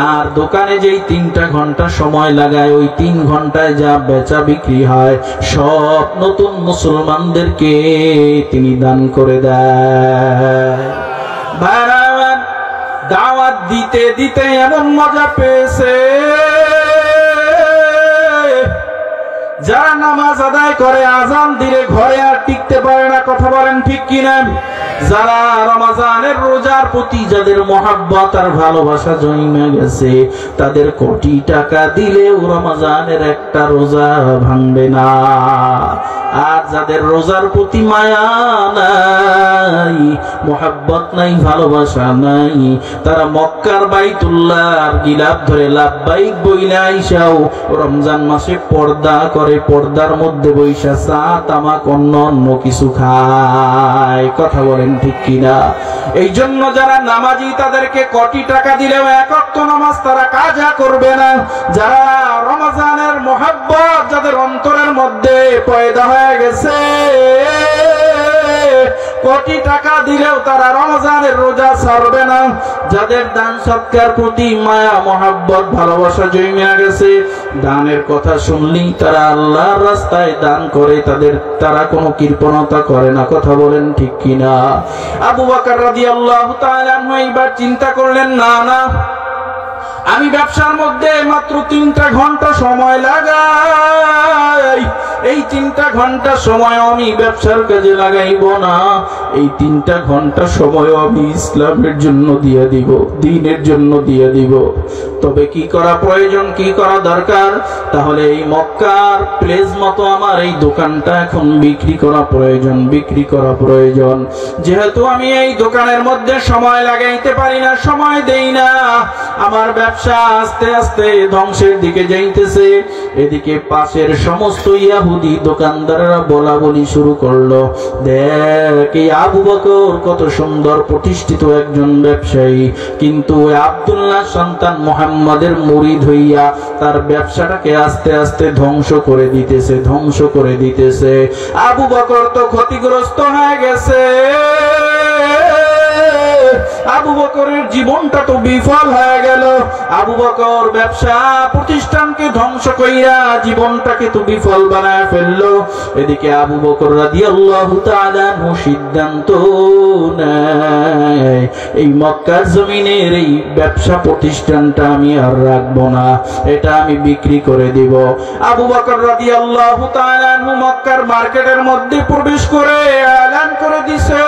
আর দোকানে যেই 3টা ঘন্টা সময় লাগায়, ওই 3 ঘন্টায় যা বেচা বিক্রি হয় সব নতুন মুসলমানদেরকে তিনি দান করে দেয়। দাওয়াত দিতে দিতে এমন মজা পেয়েছে, যারা নামাজ আদায় করে আজান দিলে ঘরে আর টিকতে পারে না। কথা বলেন ঠিক কিনা? যারা রমজানের রোজার প্রতি যাদের মহব্বত আর ভালোবাসা জন্মে গেছে, তাদের কোটি টাকা দিলেও রমজানের একটা রোজা ভাঙবে না। আর যাদের রোজার প্রতি মায়া নাই, মহব্বত নাই, ভালোবাসা নাই, তারা মক্কার বাইতুল্লাহর গিলাফ ধরে লাব্বাইক বইলা আইসাও রমজান মাসে পর্দা করে, পর্দার মধ্যে বৈশা চা তামাক অন্য অন্য কিছু খায়। কথা বলেন ঠিক কিনা? এই জন্য যারা নামাজি তাদেরকে কোটি টাকা দিলেও এক ওয়াক্ত নামাজ তারা কাজা করবে না। যারা রমজানের মহব্বত যাদের অন্তরের মধ্যে পয়দা হয়ে গেছে, কোটি টাকা দিলেও তারা রমজানের রোজা ছাড়বে না। যাদের দান সৎকার প্রতি মায়া মহব্বত ভালোবাসা জন্মে গেছে, দানের কথা শুনলেই তারা আল্লাহর রাস্তায় দান করে, তারা কোনো কৃপণতা করে না। কথা বলেন ঠিক কিনা? আবু বকর রাদিয়াল্লাহু তাআলা আনহু এইবার চিন্তা করলেন, না না, আমি ব্যবসার মধ্যে মাত্র 3টা ঘন্টা সময় লাগাই, এই 3টা ঘন্টা সময় আমি ব্যবসার কাজে লাগাইব না। এই 3টা ঘন্টা সময় আমি ইসলামের জন্য দিয়ে দিব, দ্বীনের জন্য দিয়ে দিব। তবে কি করা প্রয়োজন, কি করা দরকার? তাহলে এই মক্কার প্লেস মতো আমার এই দোকানটা এখন বিক্রি করা প্রয়োজন, বিক্রি করা প্রয়োজন। যেহেতু আমি এই দোকানের মধ্যে সময় লাগাইতে পারি না, সময় দেই না, আমার ব্যবসা আস্তে আস্তে ধ্বংসের দিকে যাইতেছে। এদিকে পাশের সমস্ত ইহুদি দোকানদাররা বলা বলি শুরু করলো, দেখ এই আবু বকর কত সুন্দর প্রতিষ্ঠিত একজন ব্যবসায়ী, কিন্তু আব্দুল্লাহ সন্তান মুহাম্মাদের মুরিদ হইয়া তার ব্যবসাটাকে আস্তে আস্তে ধ্বংস করে দিতেছে, ধ্বংস করে দিতেছে। আবু বকর তো ক্ষতিগ্রস্ত হয়ে গেছে, আবু বকরের জীবনটা তো বিফল হয়ে গেল। আবু বকর ব্যবসা প্রতিষ্ঠানকে ধ্বংস কইরা জীবনটাকে তো বিফল বানায় ফেললো। এদিকে আবু বকর রাদিয়াল্লাহু তাআলা সিদ্ধান্ত নেয়, এই মক্কার জমিনের এই ব্যবসা প্রতিষ্ঠানটা আমি আর রাখবো না, এটা আমি বিক্রি করে দিব। আবু বকর রাদিয়াল্লাহু তাআলা মক্কার মার্কেটের মধ্যে প্রবেশ করে এলান করে দিছে,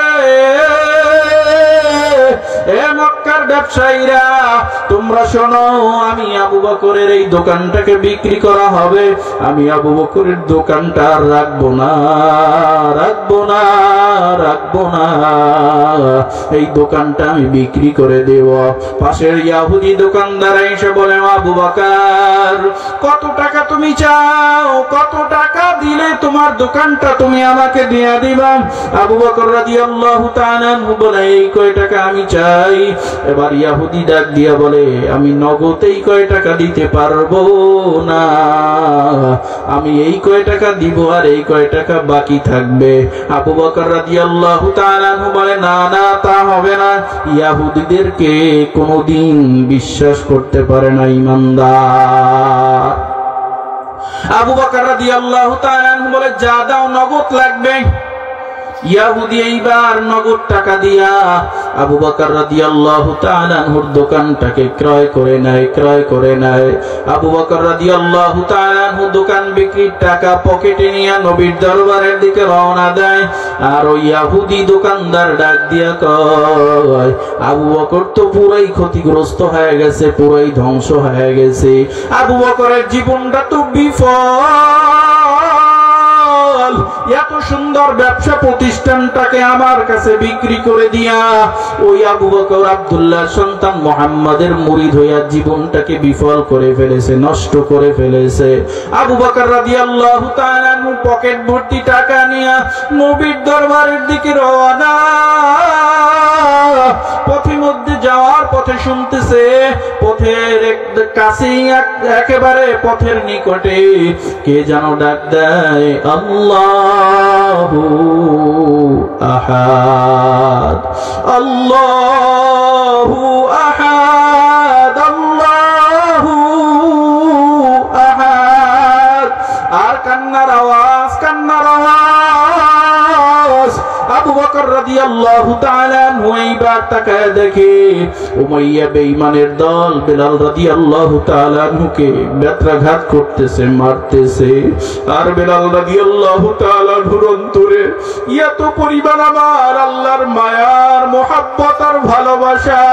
এ মক্কার ব্যবসায়ীরা তোমরা শোনো, আমি আবু বকরের এই দোকানটাকে বিক্রি করা হবে, আমি আবু বকরের দোকানটা রাখবো না, রাখবো না, রাখবো না, এই দোকানটা আমি বিক্রি করে দেব। পাশের ইহুদি দোকানদার এসে বলে, আবু বকর কত টাকা তুমি চাও, কত টাকা দিলে তোমার দোকানটা তুমি আমাকে দিয়ে দিবা? আবু বকর রাদিয়াল্লাহু তাআলা বলে, এই কয় টাকা আমি চাই। এবার ইহুদি ডাক দিয়া বলে, আমি নগদেই কয় টাকা দিতে পারবো না, আমি এই কয় টাকা দিব আর এই কয় টাকা বাকি থাকবে। আবু বকর রাদিয়াল্লাহু তাআলা বলে, না না, তা হবে না। ইহুদিদেরকে কোনোদিন বিশ্বাস করতে পারে না ইমানদার। আবু বকর রাদিয়াল্লাহু তাআলা বলে, যা দাও, নগদ লাগবে। ইহুদি এইবার নগদ টাকা দিয়া আবু বকর রাদিয়াল্লাহু তাআলা আনহুর দোকানটাকে ক্রয় করে নেয়, ক্রয় করে নেয়। আবু বকর রাদিয়াল্লাহু তাআলা আনহু দোকান বিক্রির টাকা পকেটে নিয়ে নবীর দরবারের দিকে রওনা দেয়। আর ওই ইহুদি দোকানদার ডাক দিয়া কয়, আবু বকর তো পুরাই ক্ষতিগ্রস্ত হয়ে গেছে, পুরাই ধ্বংস হয়ে গেছে, আবু বকরের জীবনটা তো বিফল, এত সুন্দর ব্যবসা প্রতিষ্ঠানটাকে আমার কাছে বিক্রি করে দিয়া ওই আবু বকর আব্দুল্লাহ সন্তান মুহাম্মাদের মুরিদ হইয়া জীবনটাকে বিফল করে ফেলেছে, নষ্ট করে ফেলেছে। আবু বকর রাদিয়াল্লাহু তাআলা পকেট ভর্তি টাকা নিয়ে নবীর দরবারের দিকে রওনা। পথের মধ্যে যাওয়ার পথে শুনতেছে, পথের কাছেই একেবারে পথের নিকটে কে যেন ডাক দেয়, আল্লাহু আহাদ, আল্লাহু আহাদ, আল্লাহু আহাদ। আর কান্নার আওয়াজ, কান্নার আওয়াজ। আবু বকর রাদিয়াল্লাহু তাআলা আনহু এইবার তাকায় দেখে উমাইয়া বেঈমানের দল বেলাল রাদিয়াল্লাহু তাআলা আনহুকে ব্যত্রাঘাত করতেছে, মারতেছে। আর বেলাল রাদিয়াল্লাহু তাআলা আনহুর অন্তরে এত পরিমাণ আমার আল্লাহর মায়ার মোহাব্বত আর ভালোবাসা।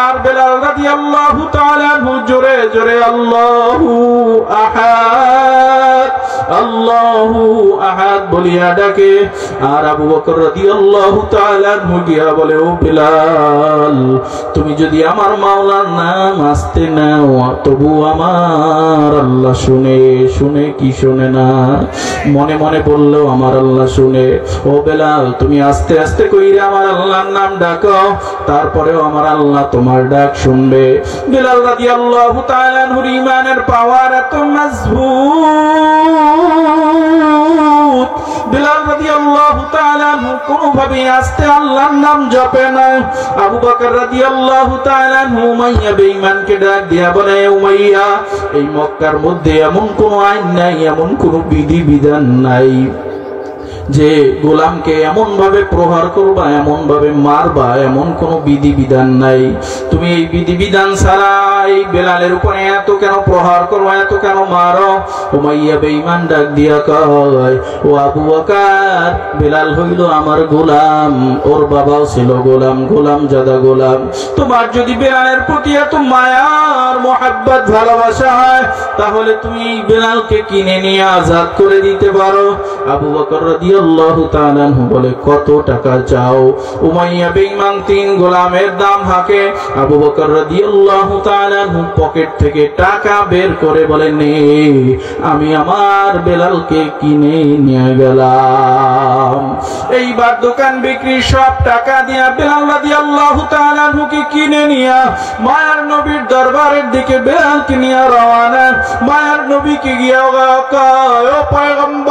আর বেলাল রাদিয়াল্লাহু তাআলা আনহু জোরে জোরে আল্লাহু আহাদ আল্লাহু আহাদ বলিয়া ডাকে। আর আবু বকর রাদিয়াল্লাহু তাআলা আনহু গিয়া বলে, ও বেলাল, তুমি যদি আমার মাওলার নাম আস্তে নাও তবু আমার আল্লাহ শুনে। শুনে কি শুনে না? মনে মনে বললো আমার আল্লাহ শুনে। ও বেলাল, তুমি আস্তে আস্তে কইরা আমার আল্লাহর নাম ডাকো, তারপরেও আমার আল্লাহ তোমার ডাক শুনবে। বেলাল রাদিয়াল্লাহু তাআলা আনহুর ঈমানের পাওয়ার এত মজবুত, বেলাল রাদিয়াল্লাহু তাআলা আনহু কোনোভাবে আস্তে আল্লাহর নাম জপে না। আবু বকর রাদিয়াল্লাহু তাআলা আনহু উমাইয়া বেঈমানকে ডাক দিয়া বলে, উমাইয়া, এই মক্কার মধ্যে এমন কোন আইন নাই, এমন কোন বিধি বিধান নাই যে গোলামকে এমন ভাবে প্রহার করবা, এমন ভাবে মারবা, এমন কোন বিধি বিধান নাই। তুমি এই বিধি বিধান ছাড়া এই বেলালের উপরে এত কেন প্রহার করো, এত কেন মারো? উমাইয়া বেঈমান ডাক দিয়া কয়, ও আবু বকর, বেলাল হইল আমার গোলাম, ওর বাবাও ছিল গোলাম, গোলাম জাদা গোলাম। তোমার যদি বেলালের প্রতি এত মায়ার মোহাব্বত ভালোবাসা হয়, তাহলে তুমি বেলালকে কিনে নিয়ে আজাদ করে দিতে পারো। আবু বকর রাদিয়াল্লাহু তাআলা আনহু বলে, কত টাকা চাও? উমাইয়া বেঈমান 3 গোলামের দাম হাঁকে। আবু বকর রাদিয়াল্লাহু তাআলা আনহু পকেট থেকে টাকা বের করে বলে, নে, আমি আমার বেলালকে কিনে নিয়ে গেলাম। এইবার দোকান বিক্রি সব টাকা দিয়া বেলাল রাদিয়াল্লাহু তাআলা আনহুকে কিনে নিয়া মায়ার নবীর দরবারের দিকে বেলালকে নিয়ে রওনা। মায়ার নবীকে গিয়া কয়, ও পয়গম্বর,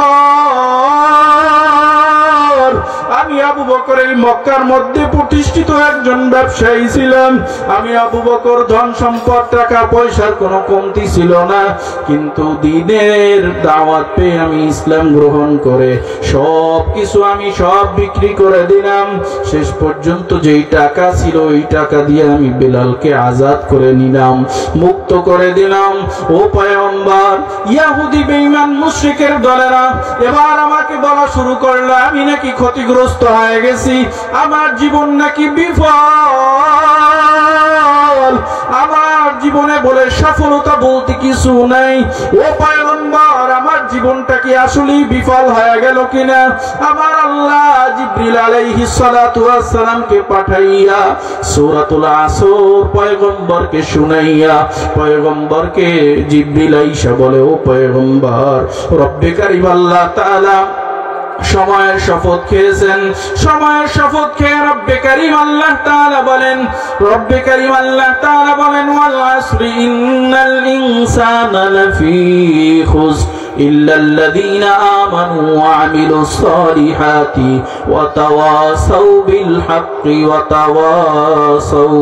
আমি আবু বকর এই মক্কার মধ্যে প্রতিষ্ঠিত একজন ব্যবসায়ী ছিলাম। আমি আবু বকর ধন সম্পদ টাকা পয়সার কোনো কমতি ছিল না, কিন্তু দ্বীনের দাওয়াত পেয়ে আমি ইসলাম গ্রহণ করে সব কিছু আমি সব বিক্রি করে দিলাম। শেষ পর্যন্ত যেই টাকা ছিল ওই টাকা দিয়ে আমি বেলালকে আজাদ করে নিলাম, মুক্ত করে দিলাম। ও পয়গম্বর, ইহুদি বেঈমান মুশরিকের দলেরা এবার আমাকে বলা শুরু করলো আমি নাকি ক্ষতিগ্রস্ত হয়ে গেছি, আমার জীবন নাকি বিফল, আমার জীবনে বলে সফলতা বলতে কিছু নাই। ও পয়গম্বর, আমার জীবনটা কি আসলেই বিফল হয়ে গেল কিনা? আমার আল্লাহ জিবরিল আলাইহিস সালাতু ওয়াস সালামকে পাঠাইয়া সূরাতুল আসর পয়গম্বরকে শুনাইয়া পয়গম্বরকে জিবরিল আইসা বলে, ও পয়গম্বর, রব্বে কারীম আল্লাহ তাআলা সময়ের শপথ খেয়েছেন। সময়ের শপথ খেয়ে রব্বে কারীম আল্লাহ তাআলা বলেন, রব্বে কারীম আল্লাহ তাআলা বলেন, ওয়াল আসরি ইন্নাল ইনসানা লাফি খুসর ইল্লাল্লাযীনা আমানু ওয়া আমিলুস সালিহাতি ওয়া তাওয়াসাউ বিল হাক্কি ওয়া তাওয়াসাউ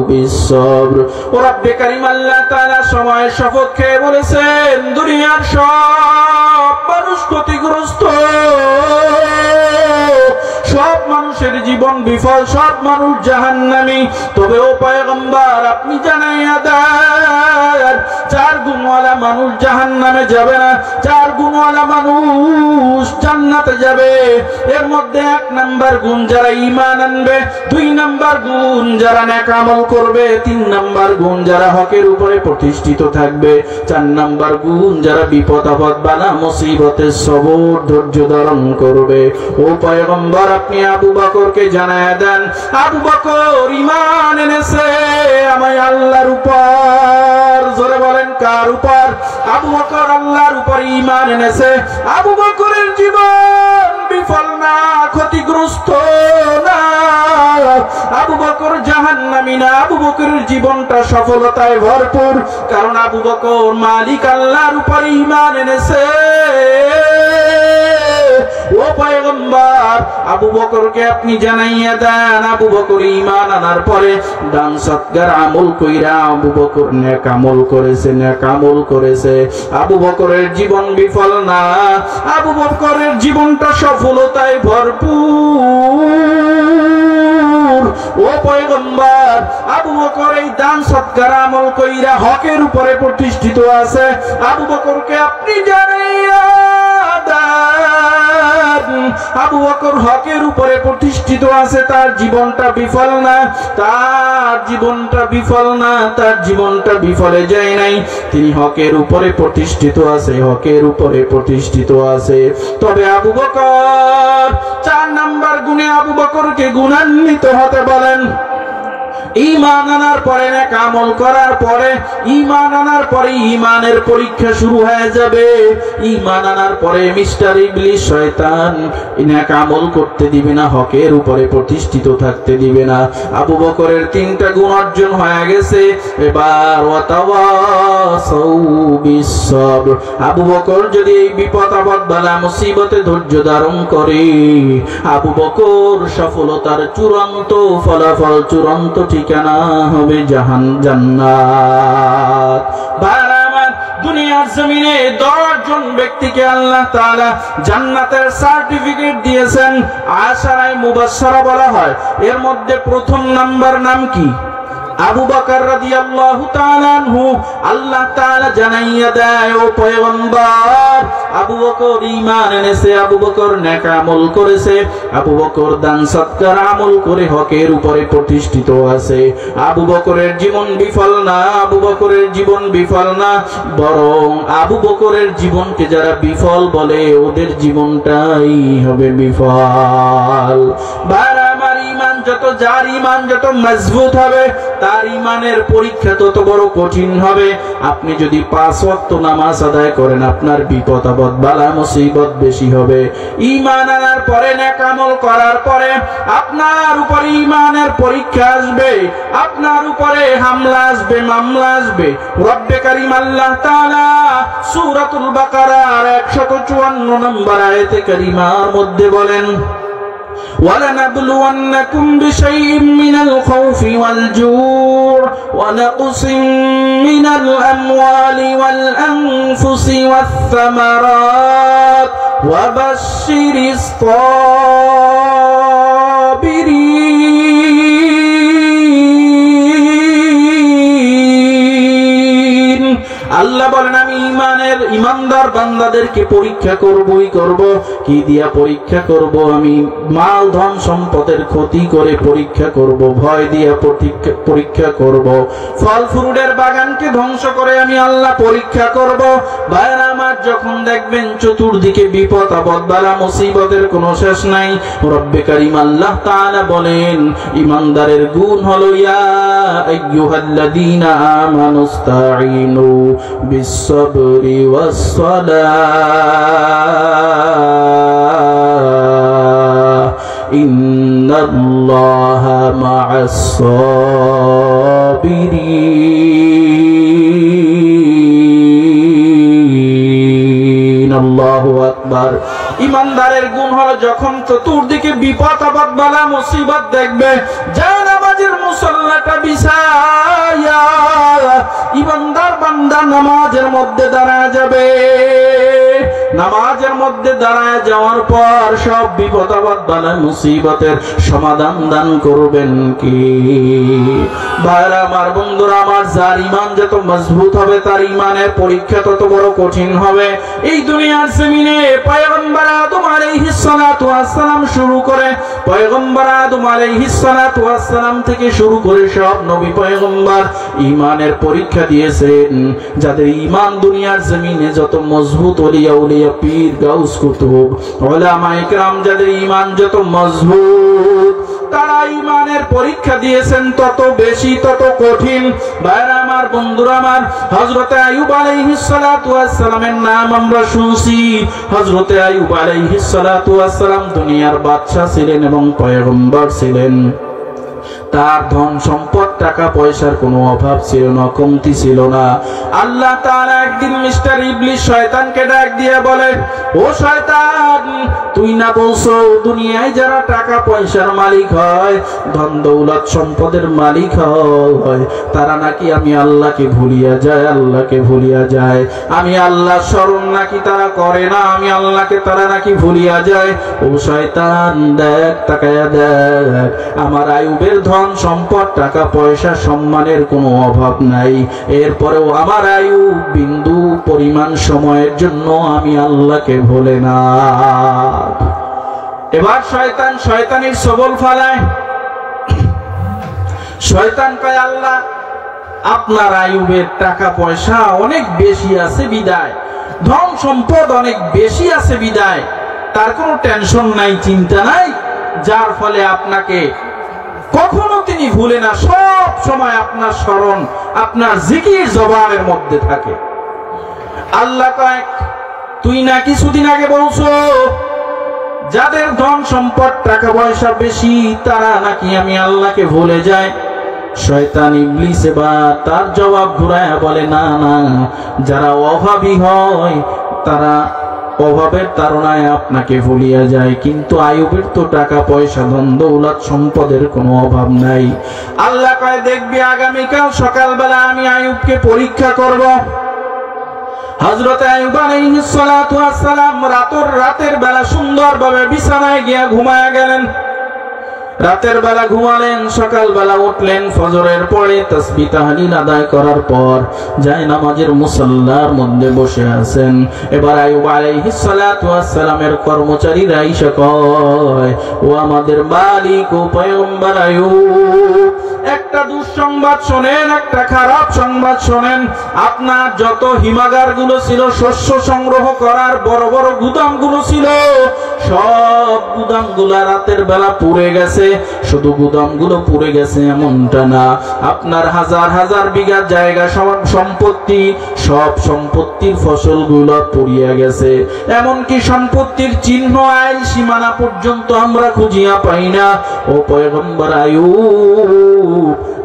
বিস সাবর। ও রব্বে কারীম আল্লাহ তাআলা সময়ের শপথ খেয়ে বলেছেন, দুনিয়ার সব মানুষ ক্ষতিগ্রস্ত, সব মানুষের জীবন বিফল, সব মানুষ জাহান্নামী। তবে ও পয়গম্বর, আপনি জানাইয়া দেন, 4 গুণওয়ালা মানুষ জাহান্নামে যাবে না, 4 গুণওয়ালা মানুষ জান্নাতে যাবে। এর মধ্যে 1 নাম্বার গুণ যারা ঈমান আনবে, 2 নাম্বার গুণ যারা নেক আমল করবে, 3 নাম্বার গুণ যারা হকের উপরে প্রতিষ্ঠিত থাকবে, 4 নাম্বার গুণ যারা বিপদ আপদ বালা মুসিবতে সবর ধৈর্য ধারণ করবে। ও পয়গম্বর, আপনি আবু বকরকে জানায়া দেন, আবু বকর ঈমান এনেছে আমার আল্লাহর উপর। জোরে বলেন, কার উপর? আবু বকর আল্লাহর উপর ঈমান এনেছে। আবু বকরের জীবন বিফল না, ক্ষতিগ্রস্ত না, আবু বকর জাহান্নামী না, আবু বকরের জীবনটা সফলতায় ভরপুর, কারণ আবু বকর মালিক আল্লাহর উপর ঈমান এনেছে। ও পয়গম্বর, আবু বকরকে আপনি জানাইয়া দেন, আবু বকর ঈমান আনার পরে দান সৎকার আমল কইরা আবু বকর নেক আমল করেছে, নেক আমল করেছে। আবু বকরের জীবন বিফল না, আবু বকরের জীবনটা সফলতায় ভরপুর। ও পয়গম্বর, আবু বকর এই দান সৎকার আমল কইরা হকের উপরে প্রতিষ্ঠিত আছে। আবু বকরকে আপনি জানাইয়া দেন, আবু বকর হকের উপরে প্রতিষ্ঠিত আছে, তার জীবনটা বিফল না, তার জীবনটা বিফল না, তার জীবনটা বিফলে যায় নাই। তিনি হকের উপরে প্রতিষ্ঠিত আছে, হকের উপরে প্রতিষ্ঠিত আছে। তবে আবু বকর 4 নাম্বার গুণে আবু বকরকে গুণান্বিত হতে বলেন। ঈমান আনার পরে, নেক আমল করার পরে, ঈমান আনার পরে ঈমানের পরীক্ষা শুরু হয়ে যাবে। ঈমান আনার পরে মিস্টার ইবলিস শয়তান নেক আমল করতে দিবে না, হকের উপরে প্রতিষ্ঠিত থাকতে দিবে না। আবু বকরের 3টা গুণ অর্জন হয়ে গেছে। এবার ওয়াতাওয়াসাউ বিসসবর, আবু বকর যদি এই বিপদ আপদ বালা মুসিবতে ধৈর্য ধারণ করে, আবু বকর সফলতার চূড়ান্ত ফলাফল, চূড়ান্ত ঠিকানা হবে জান্নাত। দুনিয়ার জমিনে 10 জন ব্যক্তিকে আল্লাহ তাআলা জান্নাতের সার্টিফিকেট দিয়েছেন, আশারায়ে মুবাশশারা বলা হয়। এর মধ্যে প্রথম নাম্বার নাম কি? আবু বকর রাদিয়াল্লাহু তাআলা আনহু। আল্লাহ তাআলা জানাইয়া দেয়, ও পয়গম্বর, আবু বকর ঈমান এনেছে, আবু বকর নেক আমল করেছে, আবু বকর দান সৎকার আমল করে হকের উপরে প্রতিষ্ঠিত আছে। আবু বকরের জীবন বিফল না, আবু বকরের জীবন বিফল না, বরং আবু বকরের জীবনকে যারা বিফল বলে ওদের জীবনটাই হবে বিফল। যার ঈমান যত মজবুত হবে তার ঈমানের পরীক্ষা তত বড় কঠিন হবে। আপনি যদি 5 ওয়াক্ত নামাজ আদায় করেন, আপনার বিপদ আপদ বালা মুসিবত বেশি হবে। ঈমান আনার পরে, নেক আমল করার পরে আপনার উপরে ঈমানের পরীক্ষা আসবে, আপনার উপরে হামলা আসবে, মামলা আসবে। রব্বে কারীম আল্লাহ তাআলা সূরাতুল বাকারার 154 নম্বর আয়াতে কারীমার মধ্যে বলেন, وَلَنَبْلُوَنَّكُمْ بِشَيْءٍ مِّنَ الْخَوْفِ وَالْجُوعِ وَنَقْصٍ مِّنَ الْأَمْوَالِ وَالْأَنفُسِ وَالثَّمَرَاتِ وَبَشِّرِ الصَّابِرِينَ। আল্লাহ বলেন, আমি ইমানদার বান্দাদেরকে পরীক্ষা করবই করব। কি দিয়া পরীক্ষা করব? আমি মাল ধন সম্পদের ক্ষতি করে পরীক্ষা করব, ভয় দিয়া পরীক্ষা করব, ফল ফ্রুটের বাগানকে ধ্বংস করে আমি আল্লাহ পরীক্ষা করব। ভাইরা আমার, যখন দেখবেন চতুর্দিকে বিপদ আপদ বালা মুসিবতের কোনো শেষ নাই, রব্বে কারীম আল্লাহ তাআলা বলেন, ইমানদারের গুণ হলো, ইয়া আইয়ুহাল্লাযীনা আমানুস্তাঈনু বিস-সাবরি ওয়াস-সালাহ ইন্নাল্লাহা মা'আস-সাবিরিন। আল্লাহু আকবার। ইমানদারের গুণ হলো, যখন চতুর্দিকে বিপদ আপদ বালা মুসিবত দেখবে, জানামাজের মুসল্লাটা বিছায়া ইমানদার বান্দা নামাজের মধ্যে দাঁড়ায় যাবে। নামাজের মধ্যে দাঁড়ায় যাওয়ার পর সব বিপদ আপদ বালা মুসিবতের সমাধান দান করবেন কি? ভাইরা আমার, বন্ধুরা আমার, যার ঈমান যত মজবুত হবে তার ঈমানের পরীক্ষা তত বড় কঠিন হবে। এই দুনিয়ার জমিনে পয়গম্বর আদম আলাইহিস সালাতু ওয়াস সালাম শুরু করে, পয়গম্বর আদম আলাইহিস সালাতু ওয়াস সালাম থেকে শুরু করে সব নবী পয়গম্বর ঈমানের পরীক্ষা দিয়েছেন। যাদের ঈমান দুনিয়ার জমিনে যত মজবুত, ওলিয়া উলিয়া পীর গাউস কুতুব উলামায়ে কেরাম, যাদের ঈমান যত মজবুত, তারা ঈমানের পরীক্ষা দিয়েছেন তত বেশি, তত কঠিন। ভাইরা আমার, বন্ধুরা আমার, হযরত আইয়ুব আলাইহিস সালাতু ওয়াস সালামের নাম আমরা শুনছি। হযরত আইয়ুব আলাইহিস সালাতু ওয়াস সালাম দুনিয়ার বাদশা ছিলেন এবং পয়গম্বর ছিলেন। তার ধন সম্পদ টাকা পয়সার কোনো অভাব ছিল না, কমতি ছিল না। আল্লাহ তাআলা একদিন মিস্টার ইবলিস শয়তানকে ডাক দিয়ে বলে, ও শয়তান, তুই না বলছো দুনিয়ায় যারা টাকা পয়সার মালিক হয়, ধন দৌলত সম্পদের মালিক হয়, তারা নাকি আমি আল্লাহকে ভুলিয়া যায়, আল্লাহকে ভুলিয়া যায়। আমি আল্লাহ স্মরণ নাকি তারা করে না, আমি আল্লাহকে তারা নাকি ভুলিয়া যায়। ও শয়তান, দেখ, তাকায়া দেখ, আমার আইয়ুবের ধন সম্পদ টাকা পয়সা সম্মানের কোনো অভাব নাই, এরপরেও আমার আইয়ুব বিন্দু পরিমাণ সময়ের জন্য আমি আল্লাহকে ভুলে না। এবার শয়তান শয়তানির সবল ফালায়। শয়তান কয়, আল্লাহ আপনার আইয়ুবের টাকা পয়সা অনেক বেশি আছে বিদায়, ধন সম্পদ অনেক বেশি আছে বিদায়, তার কোনো টেনশন নাই, চিন্তা নাই, যার ফলে আপনাকে কখনো তিনি ভুলে না, সব সময় আপনার স্মরণ, আপনার জিকির জবানের মধ্যে থাকে। আল্লাহ কয়, তুই না কিছুদিন আগে বলছো যাদের ধন সম্পদ টাকা পয়সা বেশি তারা নাকি আমি আল্লাহকে ভুলে যায়। শয়তান ইবলিস এবার তার জবাব ঘুরায়া বলে, না না, যারা অভাবী হয় তারা অভাবের তাড়নায় আপনাকে ভুলিয়া যায়, কিন্তু আইয়ুবের তো টাকা পয়সা ধন দৌলত সম্পদের কোনো অভাব নাই। আল্লাহ কয়, দেখবি আগামীকাল সকালবেলা আমি আইয়ুবকে পরীক্ষা করব। হযরত আইয়ুব আলাইহিস সালাতু ওয়াস সালাম রাতের বেলা সুন্দরভাবে বিছানায় গিয়া ঘুমায়া গেলেন। রাতের বেলা ঘুমালেন, সকালবেলা উঠলেন, ফজরের পরে তাসবিহ তাহলিল আদায় করার পর যায় নামাজের মুসাল্লার মধ্যে বসে আছেন। এবার আইয়ুব আলাইহিস সালাতু ওয়াস সালামের কর্মচারীরা এসে কয়, ও আমাদের মালিক ও পয়গম্বর আইয়ুব, একটা দুঃসংবাদ শোনেন, একটা খারাপ সংবাদ শোনেন। আপনার যত হিমাগার গুলো ছিল, শস্য সংগ্রহ করার বড় বড় গুদাম গুলো ছিল, সব গুদাম গুলা রাতের বেলা পুড়ে গেছে। শুধু গুদাম গুলো পুড়ে গেছে এমনটা না, আপনার হাজার হাজার বিঘা জায়গা সম্পত্তি, সব সম্পত্তির ফসল গুলো পুড়িয়া গেছে। এমনকি সম্পত্তির চিহ্ন আইল সীমানা পর্যন্ত আমরা খুঁজিয়া পাই না। ও পয়গম্বর আইয়ুব,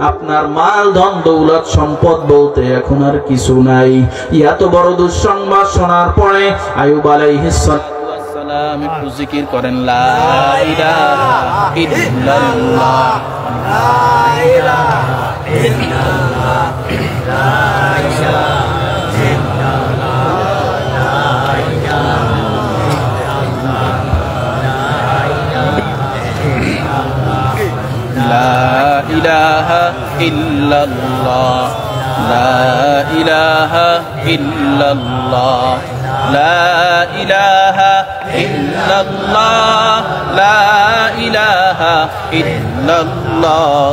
আপনার মাল ধন দৌলত সম্পদ বলতে এখন আর কিছু নাই। এত বড় দুঃসংবাদ শোনার পরে আইয়ুব আলাইহিস সালাম একটু জিকির করেন, লা ইলাহা ইল্লাল্লাহ, লা ইলাহা ইল্লাল্লাহ, লা ইলাহা ইল্লাল্লাহ, লা ইলাহা ইল্লাল্লাহ, লা ইলাহা ইল্লাল্লাহ, লা ইলাহা ইল্লাল্লাহ।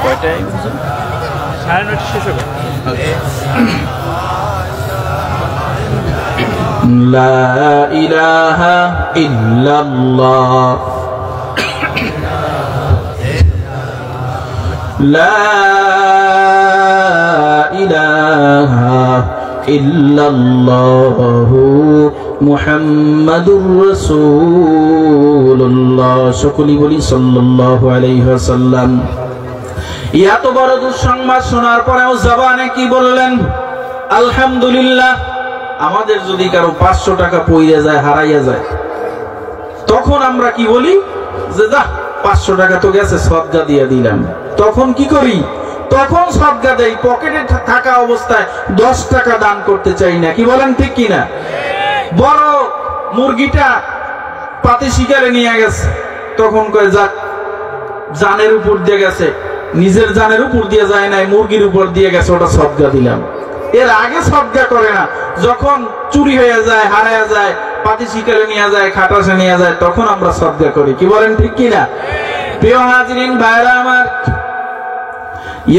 কয়টাই লা ইলাহা ইল্লাল্লাহ, লা ইলাহা ইল্লাল্লাহু মুহাম্মাদুর রাসূলুল্লাহ। সকলেই বলি সাল্লাল্লাহু আলাইহি ওয়াসাল্লাম। এত বড় দুঃসংবাদ শোনার পরেও জবানে কি বললেন? আলহামদুলিল্লাহ। আমাদের যদি কারো 500 টাকা পইরা যায়, হারাইয়া যায়, তখন আমরা কি বলি? যে যা 500 টাকা তো গেছে, সদকা দিয়ে দিলাম। তখন কি করি? তখন সদকা দেই, পকেটে থাকা অবস্থায় 10 টাকা দান করতে চাই না। কি বলেন, ঠিক কিনা? বড় মুরগিটা পাতি শিকারে নিয়ে গেছে, তখন কয় যাক, জানের উপর দিয়ে গেছে, নিজের জানের উপর দিয়ে যায় নাই, মুরগির উপর দিয়ে গেছে, ওটা সদকা দিলাম। এর আগে সদকা করে না, যখন চুরি হয়ে যায়, হারায়া যায়, পাতি শিকারে নিয়ে যায়, খাটাসে নিয়ে যায়, তখন আমরা সদকা করি। কি বলেন, ঠিক কিনা? প্রিয় হাজিরিন ভাইরা আমার,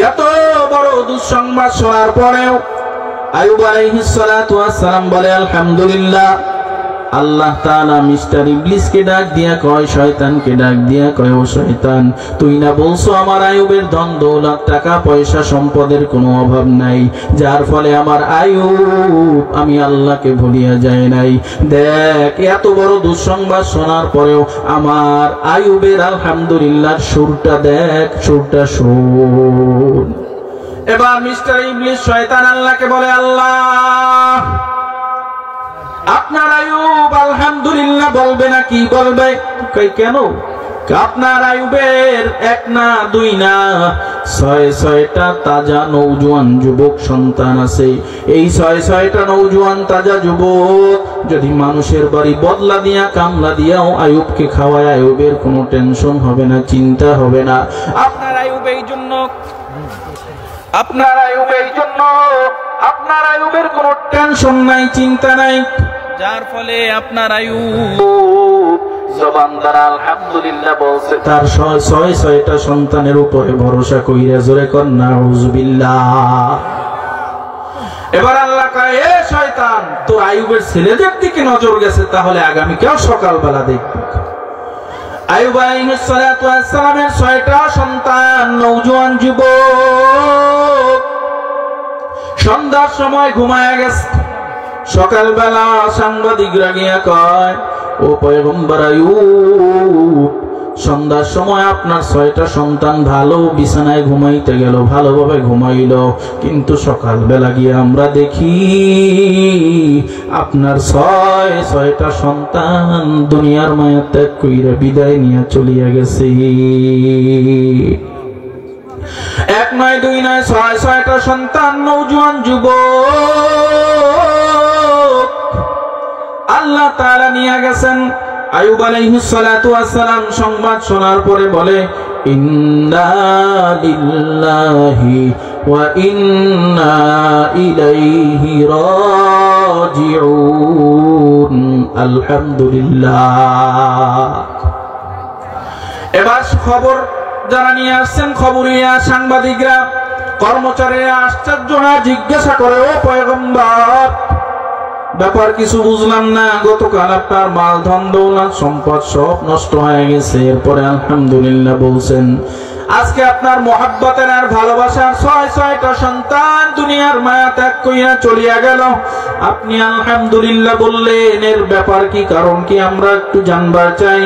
এত বড় দুঃসংবাদ শোনার পরেও আইয়ুব আলাইহিস সালাতু ওয়াস সালাম বলে আলহামদুলিল্লাহ। আল্লাহ তাআলা মিস্টার ইবলিসকে ডাক দিয়া কয়, শয়তানকে ডাক দিয়া কয়, ও শয়তান, তুই না বলছো আমার আইয়ুবের ধন দৌলত টাকা পয়সা সম্পদের কোনো অভাব নাই, যার ফলে আমার আইয়ুব আমি আল্লাহকে ভুলিয়া যায় নাই। দেখ এত বড় দুঃসংবাদ শোনার পরেও আমার আইয়ুবের আলহামদুলিল্লাহর সুরটা দেখ, সুরটা শোন। এবার মিস্টার ইবলিস শয়তান আল্লাহকে বলে, আল্লাহ আপনার আইয়ুব আলহামদুলিল্লাহ বলবে না, কি বলবে? কেন? আপনার আইয়ুবের এক না দুই না ৬৬টা তাজা নৌজওয়ান যুবক সন্তান আছে। এই ৬৬টা নৌজওয়ান তাজা যুবক যদি মানুষের বাড়ি বদলা দিয়া কামলা দিয়াও আইয়ুবকে খাওয়ায়, আইয়ুবের কোনো টেনশন হবে না, চিন্তা হবে না। আপনার আইয়ুব এই জন্য, আপনার আইয়ুব এই জন্য, আপনার আইয়ুবের কোনো টেনশন নাই, চিন্তা নাই, যার ফলে আপনার আইয়ুব জবান দ্বারা আলহামদুলিল্লাহ বলছে। তার ৬৬টা সন্তানের উপরে ভরসা কইরা জোরে কর নাউযুবিল্লাহ। এবার আল্লাহ কয়, এ শয়তান, তোর আইয়ুবের ছেলেদের দিকে নজর গেছে, তাহলে আগামীকাল সকালবেলা দেখবি। আইয়ুব আলাইহিস সালাতু ওয়াস সালামের ৬টা সন্তান নওজোয়ান যুবক সন্ধ্যার সময় ঘুমায় গেছে। সকালবেলা সাংবাদিকরা গিয়া কয়, ও পয়গম্বর আইয়ুব, সন্ধ্যার সময় আপনার ৬টা সন্তান ভালো বিছানায় ঘুমাইতে গেল, ভালোভাবে ঘুমাইল, কিন্তু সকালবেলা গিয়ে আমরা দেখি আপনার ৬টা সন্তান দুনিয়ার মায়া ত্যাগ কইরা বিদায় নিয়ে চলিয়া গেছে। এক নয় দুই নয় ৬টা সন্তান নওজোয়ান যুবক আল্লাহ তাআলা নিয়ে গেছেন। আইয়ুব আলাইহিস সালাতু ওয়াস সালাম সংবাদ শোনার পরে বলে, ইন্না লিল্লাহি ওয়া ইন্না ইলাইহি রাজিউন, আলহামদুলিল্লাহ। এবার খবর যারা নিয়ে আসছেন, খবরিয়া সাংবাদিকরা কর্মচারীরা আশ্চর্য হয়ে জিজ্ঞাসা করে, ও পয়গম্বর, ব্যাপার কিছু বুঝলাম না, গতকাল আপনার মাল ধন দৌলত সম্পদ সব নষ্ট হয়ে গেছে, এরপরে আলহামদুলিল্লাহ বলছেন। আজকে আপনার মহাব্বতের আর ভালোবাসার ৬টা সন্তান দুনিয়ার মায়া ত্যাগ কইরা চলিয়া গেল, আপনি আলহামদুলিল্লাহ বললেন, এর ব্যাপার কি, কারণ কি আমরা একটু জানবার চাই।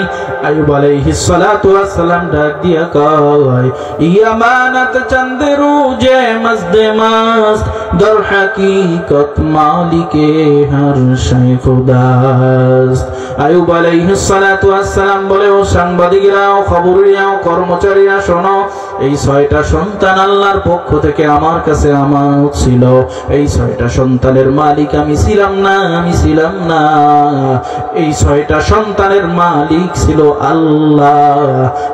আইয়ুব আলাইহিস সালাতু ওয়াস সালাম ডাক দিয়া কয়, ইয়ামানাত চন্দেরু যে মজদে মস্ত দর হাকিকত মালিকে হর শাই খুদাস্ত। আইয়ুব আলাইহিস সালাতু ওয়াস সালাম বলে, ও সাংবাদিকরা, ও খবরিয়া, ও কর্মচারীরা, শোনো, এই ৬টা সন্তান আল্লাহর পক্ষ থেকে আমার কাছে আমানত ছিল। এই ৬টা সন্তানের মালিক আমি ছিলাম না, আমি ছিলাম না। এই ৬টা সন্তানের মালিক ছিল আল্লাহ,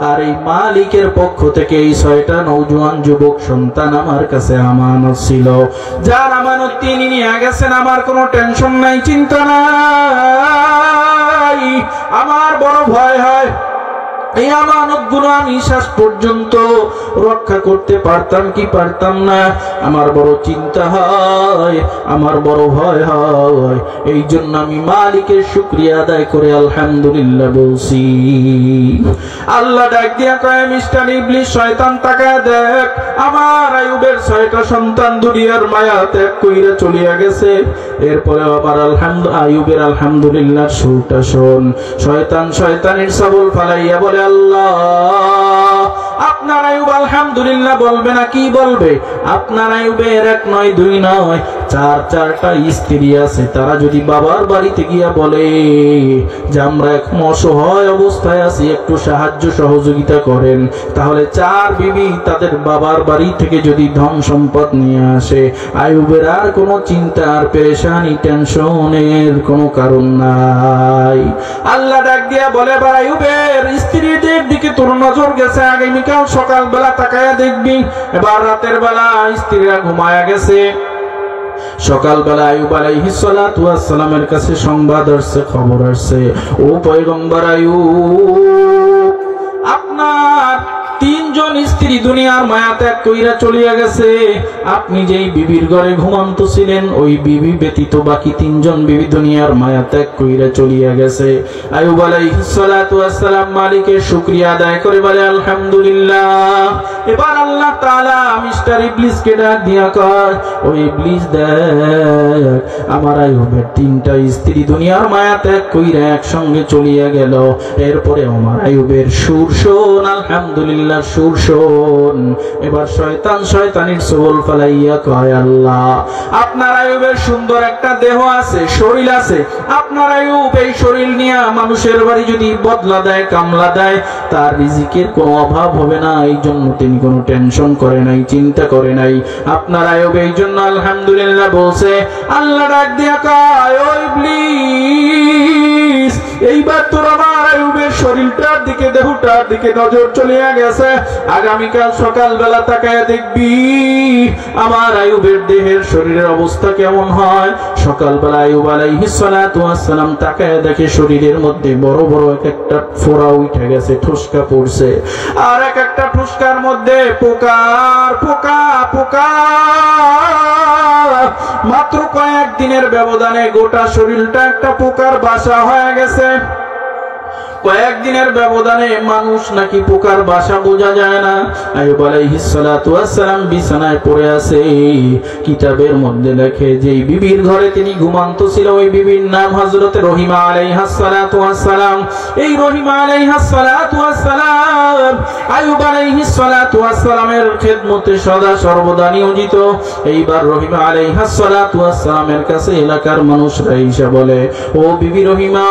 আর এই মালিকের পক্ষ থেকে এই ৬টা নওজোয়ান যুবক সন্তান আমার কাছে আমানত ছিল। যার আমানত তিনি নিয়ে গেছেন, আমার কোনো টেনশন নাই, চিন্তা নাই। আমার বড় ভয় হয় এই আমানত গুলো আমি শেষ পর্যন্ত রক্ষা করতে পারতাম কি পারতাম না, আমার বড় চিন্তা হয়, আমার বড় ভয় হয়। এই জন্য আমি মালিকের শুকরিয়া আদায় করে আলহামদুলিল্লাহ বলছি। আল্লাহ ডাক দিয়া কয়, মিস্টার ইবলিস, শয়তান, তাকায় দেখ, আমার আইয়ুবের ৬টা সন্তান দুনিয়ার মায়া ত্যাগ কইরা চলিয়া গেছে। এরপরে আবার আইয়ুবের আলহামদুলিল্লাহ সুরটা শোন। শয়তান শয়তানের সবল ফালাইয়া বলে, আল্লাহ আপনার আইয়ুব আলহামদুলিল্লাহ বলবে না, কি বলবে? আপনার আইয়ুবের এক নয় দুই নয় ৪টা স্ত্রী আছে, তারা যদি বাবার বাড়িতে গিয়া বলে যে আমরা এখন অসহায় অবস্থায় আছি, একটু সাহায্য সহযোগিতা করেন, তাহলে ৪ বিবি তাদের বাবার বাড়ি থেকে যদি ধন সম্পদ নিয়ে আসে, আইয়ুবের আর কোনো চিন্তা আর পেরেশানি টেনশনের কোনো কারণ নাই। আল্লাহ ডাক দিয়া বলে, এবার আইয়ুবের স্ত্রীদের দিকে তোর নজর গেছে, আগামীকাল সকালবেলা তাকায়া দেখবি। এবার রাতের বেলা স্ত্রীরা ঘুমায়া গেছে। সকালবেলা আইয়ুব আলাইহিস সালাতু ওয়াস সালামের কাছে সংবাদ আসছে, খবর আসছে, ও পয়গম্বর আইয়ুব, আপনার তিনজন স্ত্রী দুনিয়ার মায়া ত্যাগ কইরা চলিয়া গেছে। আপনি যেই বিবির ঘরে ঘুমন্ত ছিলেন ওই বিবি ব্যতীত বাকি তিনজন বিবি দুনিয়ার মায়া ত্যাগ কইরা চলিয়া গেছে। আইয়ুব আলাইহিস সালাতু ওয়াস সালাম মালিকের শুকরিয়া আদায় করে বলে আলহামদুলিল্লাহ। এবার আল্লাহ তাআলা মিস্টার ইবলিসকে ডাক দিয়া কয়, ও ইবলিস দেখ, আমার আইয়ুবের তিনটা স্ত্রী দুনিয়ার মায়া ত্যাগ কইরা একসঙ্গে চলিয়া গেল, এরপরে আমার আইয়ুবের সুর শোন, আলহামদুলিল্লাহ সুর শোন। এবার শয়তানের সবল ফালাইয়া কয়, আল্লাহ আপনার আইয়ুবের সুন্দর একটা দেহ আছে, শরীর আছে, আপনার আইয়ুব এই শরীর নিয়ে মানুষের বাড়ি যদি বদলা দেয়, কামলা দেয়, তার রিজিকের কোনো অভাব হবে না, এই জন্য তিনি কোনো টেনশন করে নাই, চিন্তা করে নাই। আপনার আইয়ুব এই জন্য আলহামদুলিল্লাহ বলছে। আল্লাহ ডাক দিয়া কয়, ও ইবলিস, এইবার তোর আমার আইয়ুবের শরীরটার দিকে, দেহটার দিকে নজর চলিয়া গেছে। আগামীকাল সকালবেলা তাকায় দেখবি আমার আইয়ুবের দেহের শরীরের অবস্থা কেমন হয়। সকালবেলা আইয়ুব আলাইহিস সালাতু ওয়াস সালাম তাকায় দেখে শরীরের মধ্যে বড় বড় একটা ফোঁড়া উঠে গেছে, ঠুসকা পড়ছে, আর একটা ঠুসকার মধ্যে পোকার পোকা পোকা। মাত্র কয়েকদিনের ব্যবধানে গোটা শরীরটা একটা পোকার বাসা হয়ে গেছে। কয়েকদিনের ব্যবধানে মানুষ নাকি পোকার বাসা বোঝা যায় না। আইয়ুব আলাইহিস সালাতু ওয়াস সালাম বিছানায় পড়ে আছে। কিতাবের মধ্যে লেখে যে বিবির ঘরে তিনি ঘুমন্ত ছিল ওই বিবির নাম হযরত রহিমা আলাইহাস সালাতু ওয়াস সালাম। এই রহিমা আলাইহাস সালাতু ওয়াস সালাম আইয়ুব আলাইহিস সালাতু ওয়াস সালামের খেদমতে সদা সর্বদা নিয়োজিত। এইবার রহিমা আলাইহাস সালাতু ওয়াস সালামের কাছে এলাকার মানুষরা এসে বলে, ও বিবি রহিমা,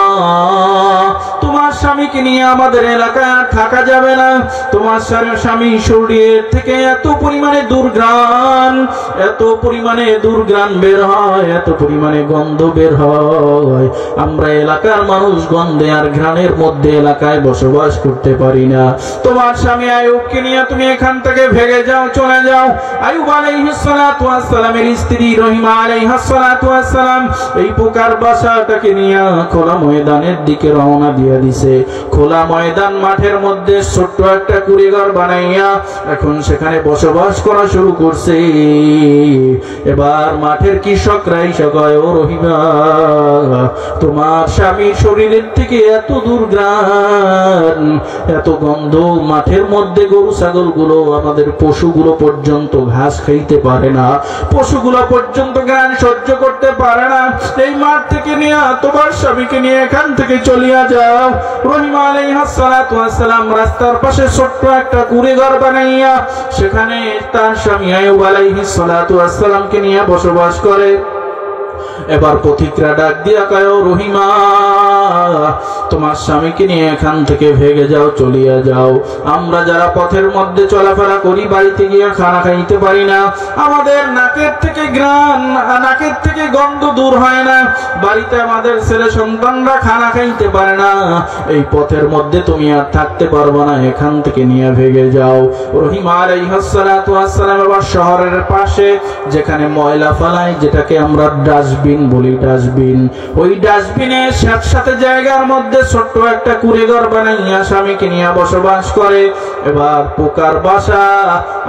তোমার স্বামীকে নিয়ে আমাদের এলাকায় থাকা যাবে না। তোমার স্বামী শরীরের থেকে এত পরিমাণে দুর্ঘ্রাণ, এত পরিমাণে দুর্ঘ্রাণ বের হয়, এত পরিমাণে গন্ধ বের হয়, আমরা এলাকার মানুষ গন্ধে আর ঘ্রাণের মধ্যে এলাকায় বসবাস করতে পারি না। তোমার স্বামী আইয়ুবকে নিয়ে তুমি এখান থেকে ভেগে যাও, চলে যাও। আইয়ুব আলাইহিস সালাতু ওয়াস সালামের স্ত্রী রহিমা আলাইহাস সালাতু ওয়াস সালাম এই পোকার বাসাটাকে নিয়ে খোলা ময়দানের দিকে রওনা দিয়ে দিছে। খোলা ময়দান মাঠের মধ্যে ছোট্ট একটা কুড়িঘর বানাইয়া এখন সেখানে বসবাস করা শুরু করছে। এবার মাঠের কৃষকরা এসে কয়, ও রহিমা, তোমার স্বামীর শরীরের থেকে এত দুর্ঘ্রাণ, এত গন্ধ, মাঠের মধ্যে গরু ছাগল গুলো, আমাদের পশুগুলো পর্যন্ত ঘাস খাইতে পারে না, পশুগুলো পর্যন্ত ঘ্রাণ সহ্য করতে পারে না। এই মাঠ থেকে নিয়ে তোমার স্বামীকে নিয়ে এখান থেকে চলিয়া যাও। রহিমা আলাইহাস সালাতু ওয়াস সালাম রাস্তার পাশে ছোট্ট একটা কুড়িঘর বানাইয়া সেখানে তার স্বামী আইয়ুব আলাইহিস সালাতু ওয়াস সালামকে নিয়ে বসবাস করে। এবার পথিকরা ডাক দিয়া কয়, রহিমা, তোমার স্বামীকে নিয়ে এখান থেকে ভেগে যাও, চলিয়া যাও। আমরা যারা পথের মধ্যে চলাফেরা করি, বাড়িতে গিয়ে খানা খাইতে পারি না, আমাদের নাকের থেকে ঘ্রাণ, নাকের থেকে গন্ধ দূর হয় না, বাড়িতে আমাদের ছেলে সন্তানরা খানা খাইতে পারে না। এই পথের মধ্যে তুমি আর থাকতে পারবে না, এখান থেকে নিয়ে ভেগে যাও। রহিমা আলাইহিস সালাতু ওয়াস সালাম আবার শহরের পাশে যেখানে ময়লা ফেলায়, যেটাকে আমরা ডাস্টবিন বলি, ডাস্টবিন, ওই ডাস্টবিনের সাথে জায়গার মধ্যে ছোট্ট একটা কুড়িঘর বানাইয়া স্বামীকে নিয়ে বসবাস করে। এবার পোকার বাসা।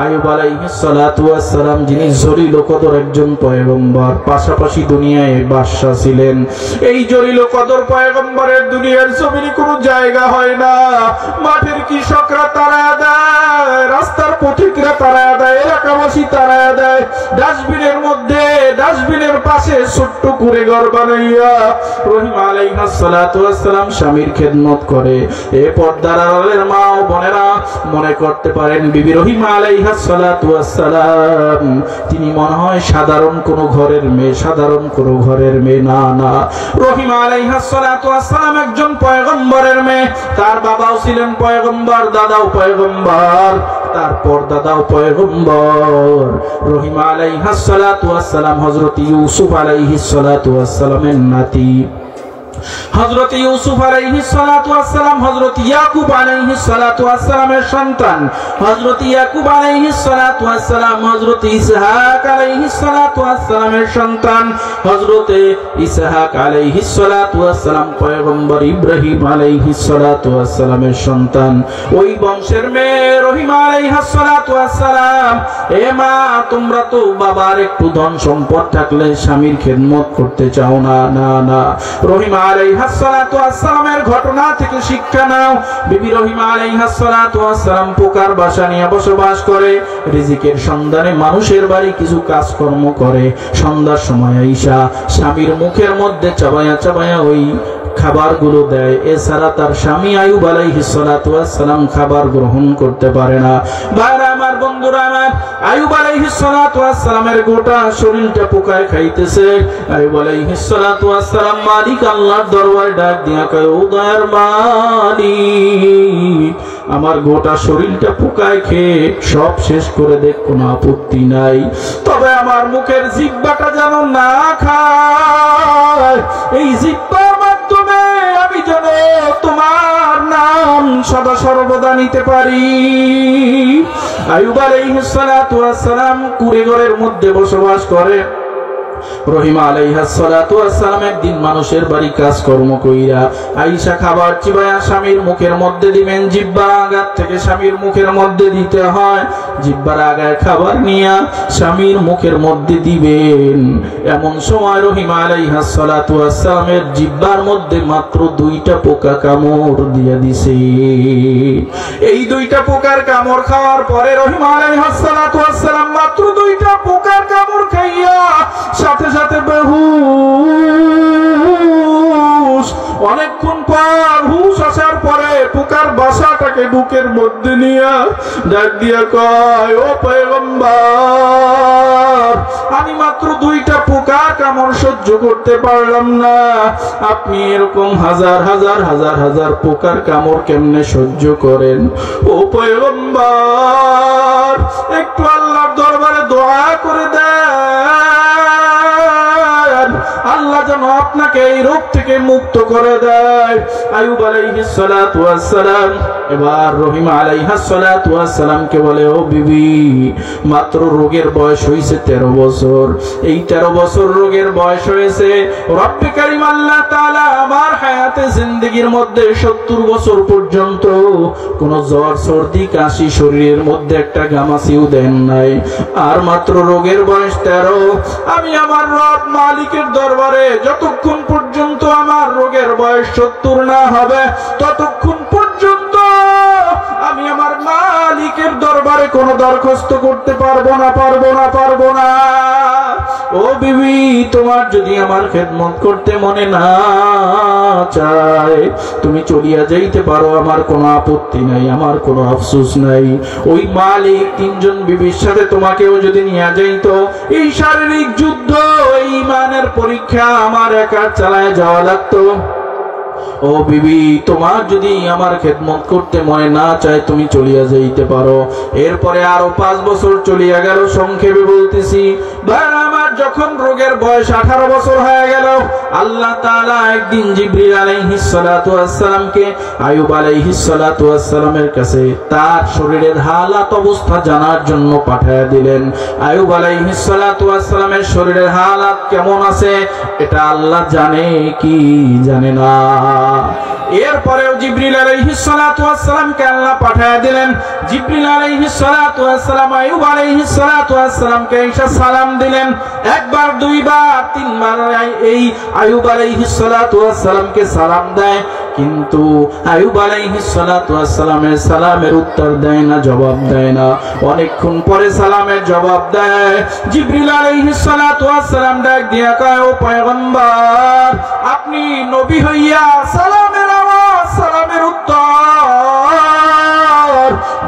আইয়ুব আলাইহিস সালাতু ওয়াস সালাম যিনি জলিল কদর একজন পয়গম্বর, পাশাপাশি দুনিয়ায় বাদশা ছিলেন। এই জলিল কদর পয়গম্বরের দুনিয়ার জমিনে কোনো জায়গা হয় না। মাঠের কৃষকরা তাড়ায়া দেয়, রাস্তার পথিকরা তাড়ায়া দেয়, এলাকাবাসী তাড়ায়া দেয়। ডাস্টবিনের মধ্যে, ডাস্টবিনের পাশে ছোট্ট কুড়িঘর বানাইয়া রহিমা আলাইহিস সালাতু ওয়াস সালাম স্বামীর খেদমত করে। এ পর্দার আড়ালের মা ও বোনেরা মনে করতে পারেন বিবি রহিমা আলাইহিস সালাতু ওয়াস সালাম তিনি মনে হয় সাধারণ কোনো ঘরের মেয়ে, সাধারণ কোনো ঘরের মেয়ে না, না। রহিমা আলাইহিস সালাতু ওয়াস সালাম একজন পয়গম্বরের মেয়ে। তার বাবাও ছিলেন পয়গম্বর, দাদাও পয়গম্বর, তারপর দাদাও পয়গম্বর। রহিমা আলাইহিস সালাতু ওয়াস সালাম হযরত ইউসুফ আলাইহিস সালাতু ওয়াস সালামের নাতি। হযরত ইউসুফ আলাইহিস সালাতু ওয়াস সালাম হযরত ইয়াকুব আলাইহিস সালাতু ওয়াস সালামের সন্তান, হযরত ইয়াকুব আলাইহিস সালাতু ওয়াস সালাম হযরত ইসহাক আলাইহিস সালাতু ওয়াস সালামের সন্তান, হযরত ইসহাক আলাইহিস সালাতু ওয়াস সালাম পয়গম্বর ইব্রাহিম আলাইহিস সালাতু ওয়াস সালামের সন্তান। ওই বংশের মেয়ে রহিমা আলাইহিস সালাতু ওয়াস সালাম, এ মা তোমরা তো বাবার একটু ধন সম্পদ থাকলে স্বামীর খেদমত করতে চাও না। না না, রহিমা আলাইহিস সালাতু ওয়াস সালামের ঘটনা থেকে শিক্ষা নাও। বিবি রহিমা আলাইহিস সালাতু ওয়াস সালাম পোকার বাসা নিয়ে বসবাস করে, রিজিকের সন্ধানে মানুষের বাড়ি কিছু কাজকর্ম করে। সন্ধ্যার সময় আইসা স্বামীর মুখের মধ্যে চাবায়া চাবায়া ওই খাবারগুলো দেয়। এছাড়া তার স্বামী আইয়ুব আলাইহিস সালাতু ওয়াস সালাম খাবার গ্রহণ করতে পারে না। ভাইরা আমার, বন্ধুরা আমার, আইয়ুব আলাইহিস সালাতু ওয়াস সালামের গোটা শরীরটা পোকায় খাইতেছে। আইয়ুব আলাইহিস সালাতু ওয়াস সালাম মালিক আল্লাহর দরবারে ডাক দিয়া কয়, ও দয়ার মালিক, আমার গোটা শরীরটা পোকায় খেয়ে সব শেষ করে দেখ, কোনো আপত্তি নাই, তবে আমার মুখের জিহ্বাটা যেন না খায়। এই জিহ্বার মাধ্যমে আমি যেন তোমার নাম সদা সর্বদা নিতে পারি। আইয়ুব আলাইহিস সালাতু ওয়াস সালাম কুঁড়ে ঘরের মধ্যে বসবাস করে। রহিমা আলাইহিস সালাতু ওয়াস সালাম একদিন মানুষের বাড়ি কাজকর্ম কইরা আইসা খাবার চিবায়া স্বামীর মুখের মধ্যে দিবেন। জিহ্বার আগার থেকে স্বামীর মুখের মধ্যে দিতে হয়। জিহ্বার আগায় খাবার নিয়া স্বামীর মুখের মধ্যে দিবেন। এমন সময় রহিমা আলাইহিস সালাতু ওয়াস সালামের জিহ্বার মধ্যে মাত্র 2টা পোকা কামড় দিয়া দিছে। এই 2টা পোকার কামড় খাওয়ার পরে রহিমা আলাইহিস সালাতু ওয়াস সালাম মাত্র 2টা পোকার কামড় খাইয়া সাথে সাথে বেহুশ। অনেকক্ষণ পর হুশ আসার পরে পোকার বাসাটাকে বুকের মধ্যে নিয়ে ডাক দিয়া কয়, ও পয়গম্বর, আমি মাত্র 2টা পোকার কামড় সহ্য করতে পারলাম না, আপনি এরকম হাজার হাজার হাজার হাজার পোকার কামড় কেমনে সহ্য করেন? ও পয়গম্বর, একটু আল্লাহর দরবারে দোয়া করে দেন, আল্লাহ যেন আপনাকে এই রোগ থেকে মুক্ত করে দেয়। আইয়ুব আলাইহিস সালাতু ওয়াস সালাম এবার রহিমা আলাইহিস সালাতু ওয়াস সালামকে বলে, ও বিবি, মাত্র রোগের বয়স হয়েছে 13 বছর। এই 13 বছর রোগের বয়স হয়েছে। রব্বে কারীম আল্লাহ তাআলা আমার হায়াতে জিন্দেগির মধ্যে 70 বছর পর্যন্ত কোন জ্বর সর্দি কাশি শরীরের মধ্যে একটা গামাসিও দেন নাই। আর মাত্র রোগের বয়স 13। আমি আমার রব মালিকের দরবারে যতক্ষণ পর্যন্ত আমার রোগের বয়স 70 না হবে ততক্ষণ পর্যন্ত আমি আমার মালিকের দরবারে কোনো দরখাস্ত করতে পারবো না, পারবো না, পারবো না। ও বিবি, তোমার যদি আমার খেদমত করতে মনে না চায় তুমি চলিয়া যাইতে পারো, আমার কোনো আপত্তি নাই, আমার কোনো আফসোস নাই। ওই মালিক 3 জন বিবির সাথে তোমাকেও যদি নিয়ে যাইতো, এই শারীরিক যুদ্ধ, এই ঈমানের পরীক্ষা আমার একা চালায় যাওয়া লাগতো। ও বিবি, তোমার যদি আমার খেদমত করতে মনে না চায় তুমি চলিয়া যাইতে পারো। এরপরে আরো 5 বছর চলিয়া গেল। সংক্ষেপে বলতেছি, ভাই আমার, যখন রোগের বয়স 18 বছর হয়ে গেল, আল্লাহ তাআলা একদিন জিবরিল আলাইহিস সালাতু ওয়াস সালামকে আইয়ুব আলাইহিস সালাতু ওয়াস সালামের কাছে তার শরীরের হালাত অবস্থা জানার জন্য পাঠিয়ে দিলেন। আইয়ুব আলাইহিস সালাতু ওয়াস সালামের শরীরের হালাত কেমন আছে এটা আল্লাহ জানে কি জানে না। এরপরেও জিবরিল আলাইহিস সালাতু ওয়াস সালামকে আল্লাহ পাঠিয়ে দিলেন। জিবরিল আলাইহিস সালাতু ওয়াস সালাম আইয়ুব আলাইহিস সালাতু ওয়াস সালামকে এসে সালাম দিলেন। একবার, দুইবার, 3 বার এই আইয়ুব আলাইহিস সালাতু ওয়াস সালামকে সালাম দেয়, কিন্তু আইয়ুব আলাইহিস সালাতু ওয়াস সালামের সালামের উত্তর দেয় না, জবাব দেয় না। অনেকক্ষণ পরে সালামের জবাব দেয়। জিবরিল আলাইহিস সালাতু ওয়াস সালাম ডাক দিয়া কয়, ও পয়গম্বর, আপনি নবী হইয়া সালামের আওয়াজ, সালামের উত্তর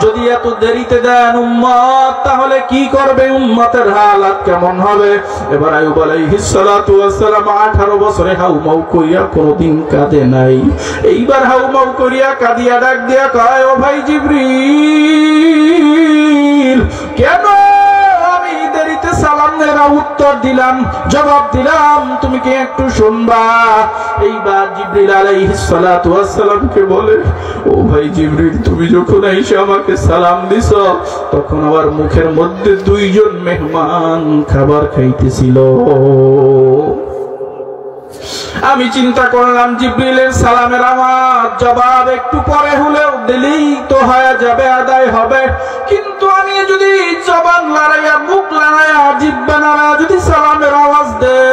যদি এত দেরিতে দেন উম্মত, তাহলে কি করবে? উম্মতের হালাত কেমন হবে? এবার আইয়ুব আলাইহিস সালাতু ওয়াস সালাম 18 বছরে হাউমাউ কইয়া কোনদিন কাঁদে নাই। এইবার হাউমাউ করিয়া কাঁদিয়া ডাক দিয়া কয়, ও ভাই জিবরিল, কেন আমি দেরিতে সালামের উত্তর দিলাম, জবাব দিলাম, তুমি কি একটু শুনবা? এইবার জিবরিল আলাইহিস সালাতু ওয়াস সালামকে বলে, ও ভাই জিবরিল, তুমি যখন এসে আমাকে সালাম দিছো তখন আমার মুখের মধ্যে দুইজন মেহমান খাবার খাইতেছিল। আমি চিন্তা করলাম জিবরিলের সালামের আমার জবাব একটু পরে হলেও দিলেই তো হয়ে যাবে, আদায় হবে। কিন্তু আমি যদি জবান লড়াইয়া, মুখ লড়াইয়া, জিহ্বা নাড়াইয়া যদি সালামের আওয়াজ দেই,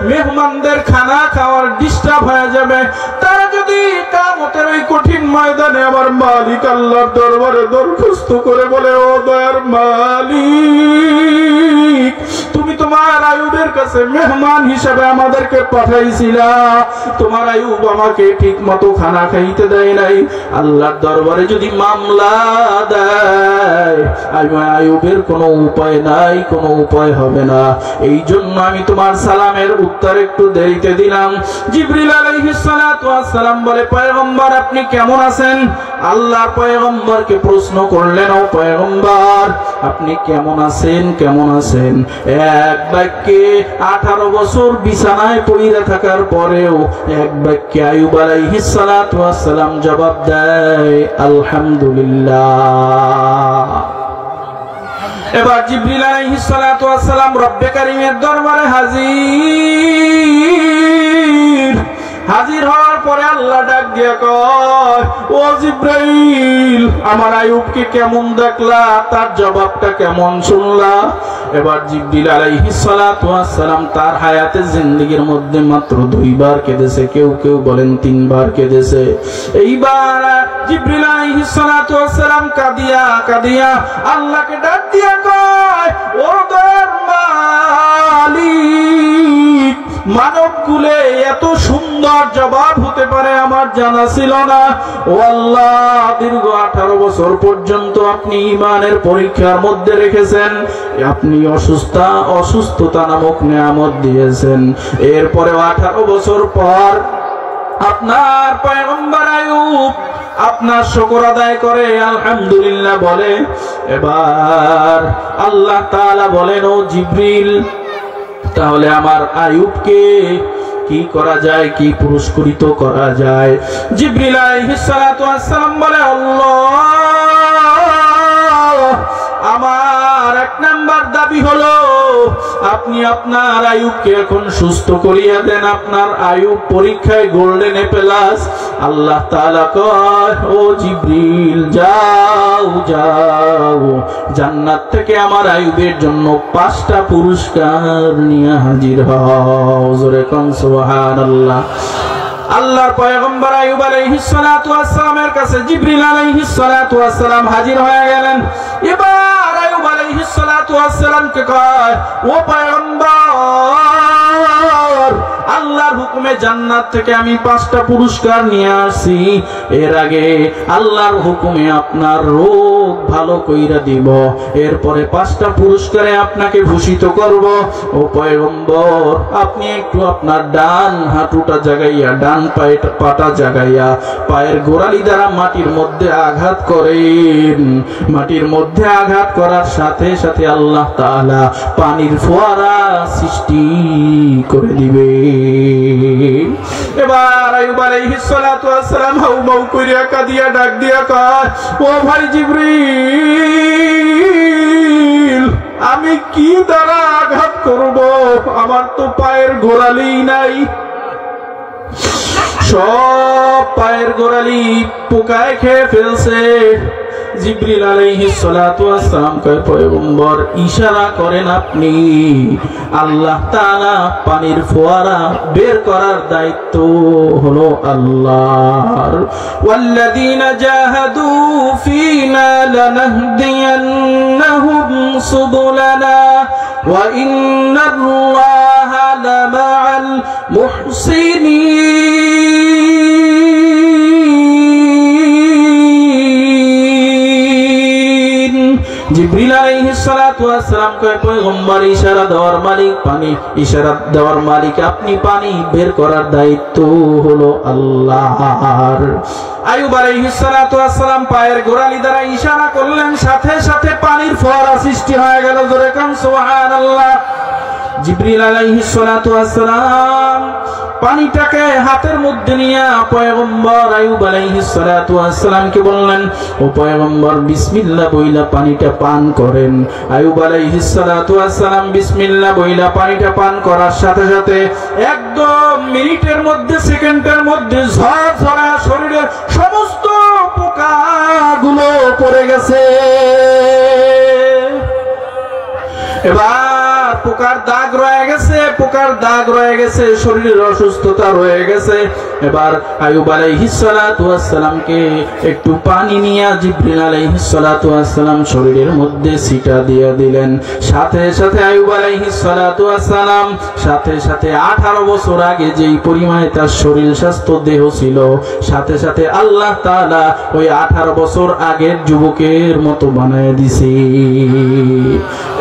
মেহমানদের খানা খাওয়ার ডিস্টার্ব হয়ে যাবে। তারা যদি কিয়ামতের ওই কঠিন ময়দানে আমার মালিক আল্লাহর দরবারে দরখাস্ত করে বলে, ও দয়ার মালিক, তুমি তোমার আয়ুবের কাছে মেহমান হিসাবে আমাদেরকে পাঠাইছিলা, তোমার আয়ুব আমাকে ঠিক মতো খানা খাইতে দেয় নাই, আল্লাহর দরবারে যদি মামলা দেয়, আয়ুবের কোনো উপায় নাই, কোনো উপায় হবে না। এই জন্য আমি তোমার সালামের উত্তর একটু দেরিতে দিলাম। জিবরিল আলাইহিস সালাতু ওয়াস সালাম বলে, পয়গম্বর আপনি কেমন আছেন? আল্লাহর পয়গম্বরকে প্রশ্ন করলেন, ও পয়গম্বর আপনি কেমন আছেন, কেমন আছেন? এক বাক্যে 18 বছর বিছানায় পড়ে থাকার পরেও এক বাক্যে আইয়ুব আলাইহিস সালাতু ওয়াস সালাম জবাব দেয়, আলহামদুলিল্লাহ। এবার জিবরিল আলাইহিস সালাতু ওয়াস সালাম রব্বে কারীমের দরবারে হাজির হওয়ার পরে আল্লাহ ডাক দিয়ে কয়, ও জিবরাইল, আমার আইয়ুবকে কেমন দেখলা, তার জবাবটা কেমন শুনলা? এবার জিবরিল আলাইহিস সালাতু ওয়াস সালাম তার হায়াতে জিন্দেগীর মধ্যে মাত্র 2 বার কেঁদেছে, কেউ কেউ বলেন 3 বার কেঁদেছে। এইবার জিবরিল আলাইহিস সালাতু ওয়াস সালাম কাঁদিয়া কাঁদিয়া আল্লাহকে ডাক দিয়া কয়, ও দয়ার মালিক, মানব কুলে এত সুন্দর জবাব হতে পারে আমার জানা ছিল না। ও আল্লাহ, দীর্ঘ 18 বছর পর্যন্ত আপনি ঈমানের পরীক্ষার মধ্যে রেখেছেন, আপনি অসুস্থতা নামক নিয়ামত দিয়েছেন। এরপরে 18 বছর পর আপনার পয়গম্বর আইয়ুব আপনার শুকর আদায় করে আলহামদুলিল্লাহ বলে। এবার আল্লাহ তাআলা বলেন, ও জিবরিল, তাহলে আমার আইয়ুবকে কি করা যায়, কি পুরস্কৃত করা যায়? জিবরিল আলাইহিস সালাতু ওয়াস সালাম বলে, আল্লাহ, আমার 1 নাম্বার দাবি হলো আপনি আপনার আইয়ুবকে এখন সুস্থ করিয়া দেন, আপনার আইয়ুব পরীক্ষায় গোল্ডেন প্লাস। আল্লাহ তাআলা কয়, ও জিবরিল, যাও যাও, জান্নাত থেকে আমার আইয়ুবের জন্য 5টা পুরস্কার নিয়ে হাজির হও। জোরে কোন সুবহানাল্লাহ। আল্লাহর পয়গম্বর আইয়ুব আলাইহিস সালাতু ওয়াস সালামের কাছে জিবরিল আলাইহিস সালাতু ওয়াস সালাম হাজির হয়ে গেলেন। এবার আইয়ুব আলাইহিস সালাতু ওয়াস সালামকে কয়, ও পয়গম্বর, আল্লাহর হুকুমে জান্নাত থেকে আমি 5টা পুরস্কার নিয়ে আসি। এর আগে আল্লাহর হুকুমে আপনার রোগ ভালো কইরা দিব, এরপরে 5টা পুরস্কারে আপনাকে ভূষিত করব। ও পয়গম্বর, আপনি একটু আপনার ডান হাঁটুটা জাগাইয়া, ডান পাটা জাগাইয়া পায়ের গোড়ালি দ্বারা মাটির মধ্যে আঘাত করেন। মাটির মধ্যে আঘাত করার সাথে সাথে আল্লাহ তাআলা পানির ফোয়ারা সৃষ্টি করে দিবে। এবার আইয়ুব আলাইহিস সালাতু ওয়াস সালাম হাউমাউ কইরা কাঁদিয়া ডাক দিয়া কয়, ও ভাই জিবরিল, আমি কি দ্বারা আঘাত করব? আমার তো পায়ের গোড়ালি নাই, সব পায়ের গোড়ালি পোকায় খেয়ে ফেলছে। জিবরিল আলাইহিস সালাতু ওয়াস সালাম কয়, পয়গম্বর, ইশারা করেন আপনি। আল্লাহ তাআলা পানির ফোয়ারা বের করার দায়িত্ব হলো আল্লাহর। ওয়াল্লাযীনা জাহাদু ফীনা লানাহদিয়ান্নাহুম সুবুলানা ওয়া ইন্নাল্লাহা লামাআল মুহসিনিন। জিবরিল জিবরিল আলাইহিস সালাতু ওয়াস সালাম কয় পয়গম্বর ইশারা দেওয়ার মালিক পানি, ইশারা দেওয়ার মালিক আপনি, পানি বের করার দায়িত্ব হলো আল্লাহর। আইয়ুব আলাইহিস সালাতু ওয়াস সালাম পায়ের গোড়ালি দ্বারা ইশারা করলেন, সাথে সাথে পানির ফোয়ারা সৃষ্টি হয়ে গেল। জোরে কান সুবহানাল্লাহ। জিবরিল আলাইহিস সালাতু ওয়াস সালাম পানিটাকে হাতের মধ্যে নিয়ে পয়গম্বর আইয়ুব আলাইহিস সালাতু ওয়াস সালামকে বললেন, ও পয়গম্বর বিসমিল্লাহ বইলা পানিটা পান করেন। আইয়ুব আলাইহিস সালাতু ওয়াস সালাম বিসমিল্লাহ বইলা পানিটা পান করার সাথে সাথে একদম মিনিটের মধ্যে, সেকেন্ডের মধ্যে ঝরঝরা শরীরের সমস্ত পোকাগুলো পড়ে গেছে। এবার পোকার দাগ রয়ে গেছে, পোকার দাগ রয়ে গেছে, শরীরের অসুস্থতা রয়ে গেছে। এবার আইয়ুব আলাইহিস সালাতু ওয়াস সালামকে একটু পানি নিয়ে জিবরিল আলাইহিস সালাতু ওয়াস সালাম শরীরের মধ্যে ছিটা দিয়ে দিলেন। সাথে সাথে আইয়ুব আলাইহিস সালাতু ওয়াস সালাম সাথে সাথে 18 বছর আগে যেই পরিমাণে তার শরীর স্বাস্থ্য দেহ ছিল, সাথে সাথে আল্লাহ তাআলা ওই 18 বছর আগের যুবকের মতো বানায় দিছে।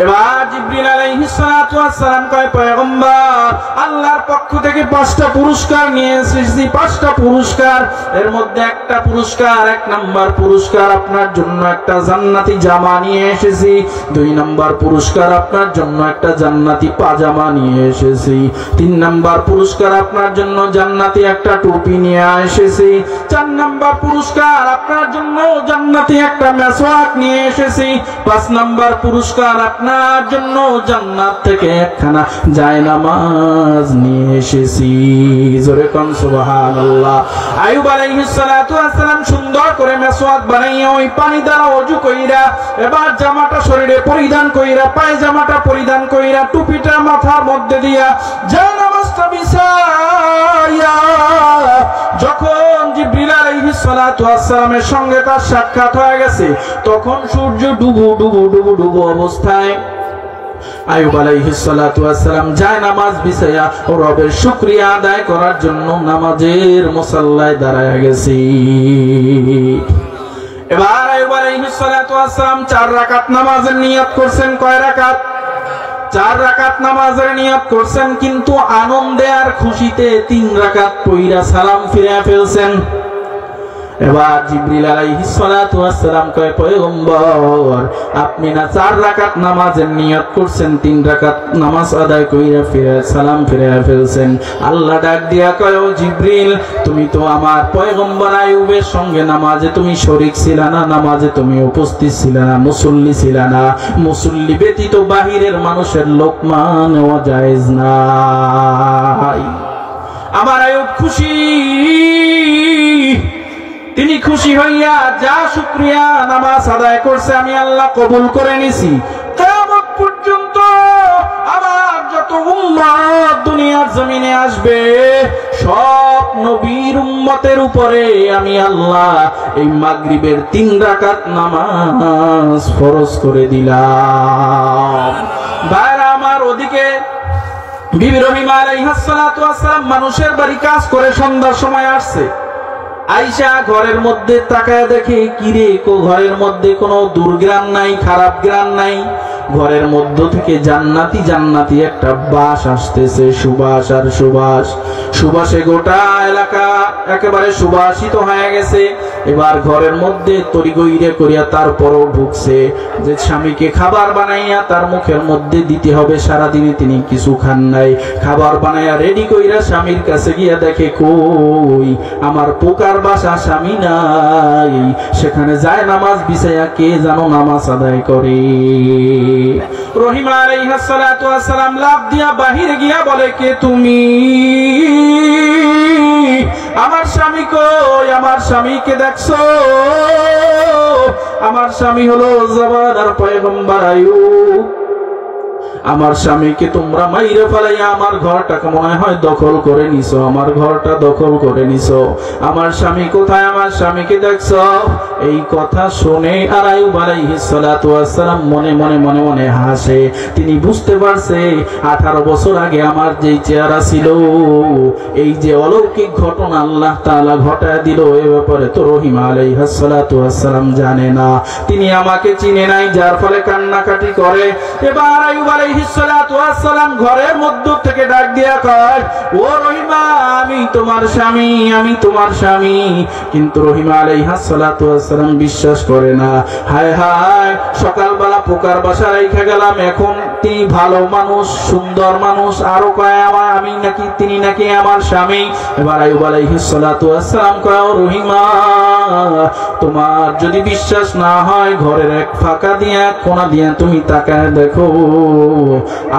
এবার জিবরিল আলাইহিস সালাতু ওয়াস সালাম কয় পয়গম্বর আল্লাহর পক্ষ থেকে 5টা পুরস্কার নিয়ে এসেছি, 5টা পুরস্কার। এর মধ্যে একটা পুরস্কার, 1 নাম্বার পুরস্কার আপনার জন্য একটা জান্নাতি জামা নিয়ে এসেছি। 2 নাম্বার পুরস্কার আপনার জন্য একটা জান্নাতি পাজামা নিয়ে এসেছি। 3 নাম্বার পুরস্কার আপনার জন্য জান্নাতি একটা টুপি নিয়ে এসেছি। 4 নাম্বার পুরস্কার আপনার জন্য জান্নাতি একটা মেসওয়াক নিয়ে এসেছি। 5 নাম্বার পুরস্কার আপনার জন্য জান্নাত থেকে একখানা জায়নামাজ নিয়ে এসেছি। জোরে কোন সুবহানাল্লাহ। আইয়ুব আলাইহিস সালাতু ওয়াস সালাম সুন্দর করে মেসওয়াক বানাইয়া ওই পানি দ্বারা ওযু কইরা এবার জামাটা শরীরে পরিধান কইরা, পায়জামাটা পরিধান কইরা, টুপিটা মাথার মধ্যে দিয়া জায়নামাজটা বিছাইয়া যখন জিবরিল আলাইহিস সালাতু ওয়াস সালামের সঙ্গে তার সাক্ষাৎ হয়ে গেছে, তখন সূর্য ডুবু ডুবু ডুবু ডুবু অবস্থায় আইয়ুব আলাইহিস সালাতু ওয়াস সালাম জায়নামাজ বিছায়া ও রবের শুকরিয়া আদায় করার জন্য নামাজের মুসাল্লায় দাঁড়ায় গেছে। এবার আইয়ুব আলাইহিস সালাতু ওয়াস সালাম 4 রাকাত নামাজের নিয়ত করছেন। কয় রাকাত? 4 রাকাত নামাজের নিয়ত করছেন, কিন্তু আনন্দে আর খুশিতে 3 রাকাত পড়া সালাম ফিরে ফেলছেন। এবার জিবরিল আলাইহিস সালাতু ওয়াস সালাম কয় পয়গম্বর আপনি না 4 রাকাত নামাজের নিয়ত করছেন, 3 রাকাত নামাজ আদায় কইরা ফিরে সালাম ফিরে ফেলছেন। আল্লাহ ডাক দিয়া কয় ও জিবরিল তুমি তো আমার পয়গম্বর আইয়ুবের সঙ্গে নামাজে তুমি শরীক ছিলা না, নামাজে তুমি উপস্থিত ছিলা না, মুসল্লি ছিলা না। মুসল্লি ব্যতীত বাহিরের মানুষের লোকমা নেওয়া জায়েজ নাই। আমার আইয়ুব খুশি, তিনি খুশি হইয়া যা শুকরিয়া নামাজ আদায় করছে আমি আল্লাহ কবুল করে নিছি। কিয়ামত পর্যন্ত আমার যত উম্মত দুনিয়ার জমিনে আসবে সব নবীর উম্মতের উপরে আমি আল্লাহ এই মাগরিবের 3 রাকাত নামাজ ফরজ করে দিলাম। ভাইরা আমার, ওদিকে বিবি রহিমা আলাইহিস সালাতু ওয়াস সালাম মানুষের বাড়ি কাজ করে সন্ধ্যার সময় আসছে। আইসা ঘরের মধ্যে তাকায় দেখে কিরে ঘরের মধ্যে কোনো দুর্গ্রাণ নাই, খারাপ গ্রাণ নাই। ঘরের মধ্য থেকে জান্নাতি জান্নাতি একটা বাস আসতেছে, সুবাস আর সুবাস। সুবাসে গোটা এলাকা একেবারে সুবাসিত হয়ে গেছে। এবার ঘরের মধ্যে তরিগইরে করিয়া তারপরও ঢুকছে যে স্বামীকে খাবার বানাইয়া তার মুখের মধ্যে দিতে হবে। সারাদিনে তিনি কিছু খান নাই, খাবার বানাইয়া রেডি কইরা স্বামীর কাছে গিয়া দেখে কই আমার পোকার বাসা, স্বামী নাই। সেখানে যায় নামাজ বিছাইয়া কে জানো নামাজ আদায় করে। রহিমা আলাইহিস সালাতু ওয়াস সালাম লাফ দিয়া বাহিরে গিয়া বলে কে তুমি? আমার স্বামী কই? আমার স্বামীকে দেখছো? আমার স্বামী হলো জবানার পয়গম্বর আইয়ুব। আমার স্বামীকে তোমরা মাইরে ফেলাইয়া আমার ঘরটাকে মনে হয় দখল করে নিছো, আমার ঘরটা দখল করে নিছো, আমার স্বামী কোথায়, আমার স্বামীকে দেখছো? এই কথা শুনে আর আইয়ুব আলাইহিস সালাতু ওয়াস সালাম মনে মনে মনে মনে হাসে। তিনি বুঝতে পারছে 18 বছর আগে আমার যে চেহারা ছিল, এই যে অলৌকিক ঘটনা আল্লাহ তাআলা ঘটায় দিল, এ ব্যাপারে তো রহিম আলাইহিস সালাতু ওয়াস সালাম জানে না, তিনি আমাকে চিনে নাই, যার ফলে কান্নাকাটি করে। এবার আইয়ুব আলাইহিস সালাতু ওয়াস সালাম ঘরের মধ্য থেকে ডাক দিয়া কয়, ও রহিমা, আমি তোমার স্বামী, আমি তোমার স্বামী। কিন্তু রহিমা আলাইহিস সালাতু ওয়াস সালাম বিশ্বাস করে না। হায় হায়, সকালবেলা পোকার বাসা রাইখা গেলাম, এখন তিনি ভালো মানুষ, সুন্দর মানুষ, আরো কয় আমি নাকি, তিনি নাকি আমার স্বামী। এবার আইয়ুব আলাইহিস সালাতু ওয়াস সালাম কয়, ও রহিমা, তোমার যদি বিশ্বাস না হয় ঘরের এক ফাঁকা দিয়া কোণা দিয়া তুমি তাকায় দেখো,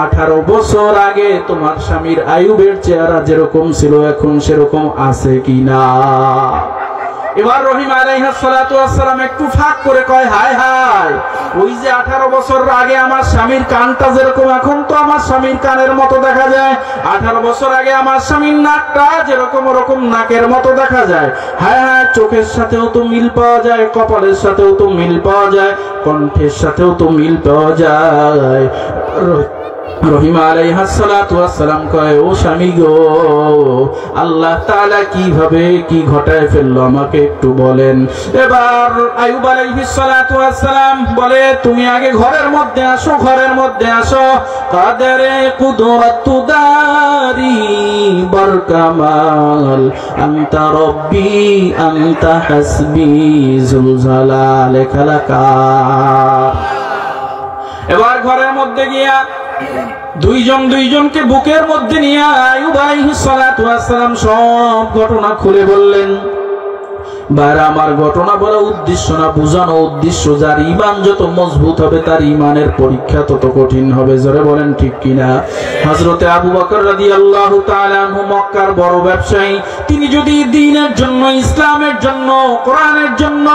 18 বছর আগে তোমার স্বামীর আইয়ুবের চেহারা যেরকম ছিল এখন সেরকম আছে কিনা। এবার রহিম আলাইহিস সালাতু ওয়াস সালাম একটু ফাঁক করে কয়, হায় হায়, ওই যে 18 বছর আগে আমার স্বামীর কানটা যেরকম এখন তো আমার স্বামীর কানের মতো দেখা যায়, 18 বছর আগে আমার স্বামীর নাকটা যেরকম ওরকম নাকের মতো দেখা যায়। হায় হায়, চোখের সাথেও তো মিল পাওয়া যায়, কপালের সাথেও তো মিল পাওয়া যায়, কণ্ঠের সাথেও তো মিল পাওয়া যায়। রহিম আলাইহিস সালাতু ওয়াস সালাম কয়, ও স্বামী গো, আল্লাহ তাআলা কিভাবে কি ঘটায় ফেললো আমাকে একটু বলেন। এবার আইয়ুব আলাইহিস সালাতু ওয়াস সালাম বলে, তুমি আগে ঘরের মধ্যে আসো, ঘরের মধ্যে আসো। কাদারে কুদরাতু দারি বরকামাল আনতা রব্বি আনতা হাসবি জুলজালাল খালাকা। এবার ঘরের মধ্যে গিয়া দুইজনকে বুকের মধ্যে নিয়ে আইয়ুব আলাইহিস সালাতু ওয়াস সালাম সব ঘটনা খুলে বললেন। বার আমার ঘটনা বলা উদ্দেশ্য না, বুঝানো উদ্দেশ্য। যার ঈমান যত মজবুত হবে তার ঈমানের পরীক্ষা তত কঠিন হবে। জোরে বলেন ঠিক কিনা? হযরতে আবু বকর রাদিয়াল্লাহু তাআলা আনহু মক্কার বড় ব্যবসায়ী। তিনি যদি দ্বীনের জন্য, ইসলামের জন্য, কোরআনের জন্য,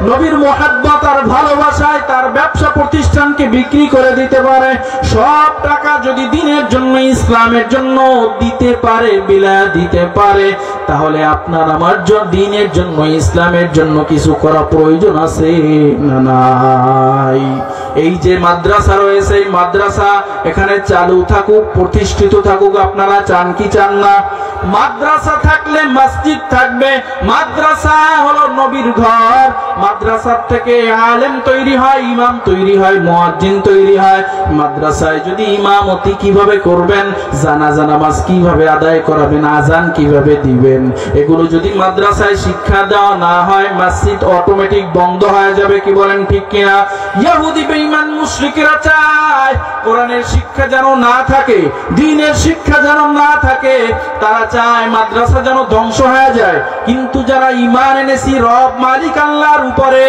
নবীর মুহাব্বত আর ভালোবাসায় তার ব্যবসা প্রতিষ্ঠানকে বিক্রি করে দিতে পারে, সব টাকা যদি দ্বীনের জন্য, ইসলামের জন্য দিতে পারে, বিলায় দিতে পারে, তাহলে আপনার আমার দ্বীনের জন্য, ইসলামের জন্য কিছু করা প্রয়োজন আছে না নাই? এই যে মাদ্রাসা রয়েছে, এই মাদ্রাসা এখানে চালু থাকুক, প্রতিষ্ঠিত থাকুক, আপনারা চান কি চান না? মাদ্রাসা থাকলে মসজিদ থাকবে। মাদ্রাসা হলো নবীর ঘর। মাদ্রাসা থেকে আলেম তৈরি হয়, ইমাম তৈরি হয়, মুয়াজ্জিন তৈরি হয়। মাদ্রাসায় যদি ইমামতি কিভাবে করবেন, জানাজা নামাজ কিভাবে আদায় করাবেন, আজান কিভাবে দিবেন, এগুলো যদি মাদ্রাসায় শিক্ষা দেওয়া না হয়, মসজিদ অটোমেটিক বন্ধ হয়ে যাবে। কি বলেন ঠিক কিনা? ইহুদি বেঈমান মুশরিকরা চায় কোরআনের শিক্ষা যেন না থাকে, দ্বীনের শিক্ষা যেন না থাকে। তারা চায় মাদ্রাসা যেন ধ্বংস হয়ে যায়। কিন্তু যারা ঈমান এনেছি রব মালিক আল্লাহর উপরে,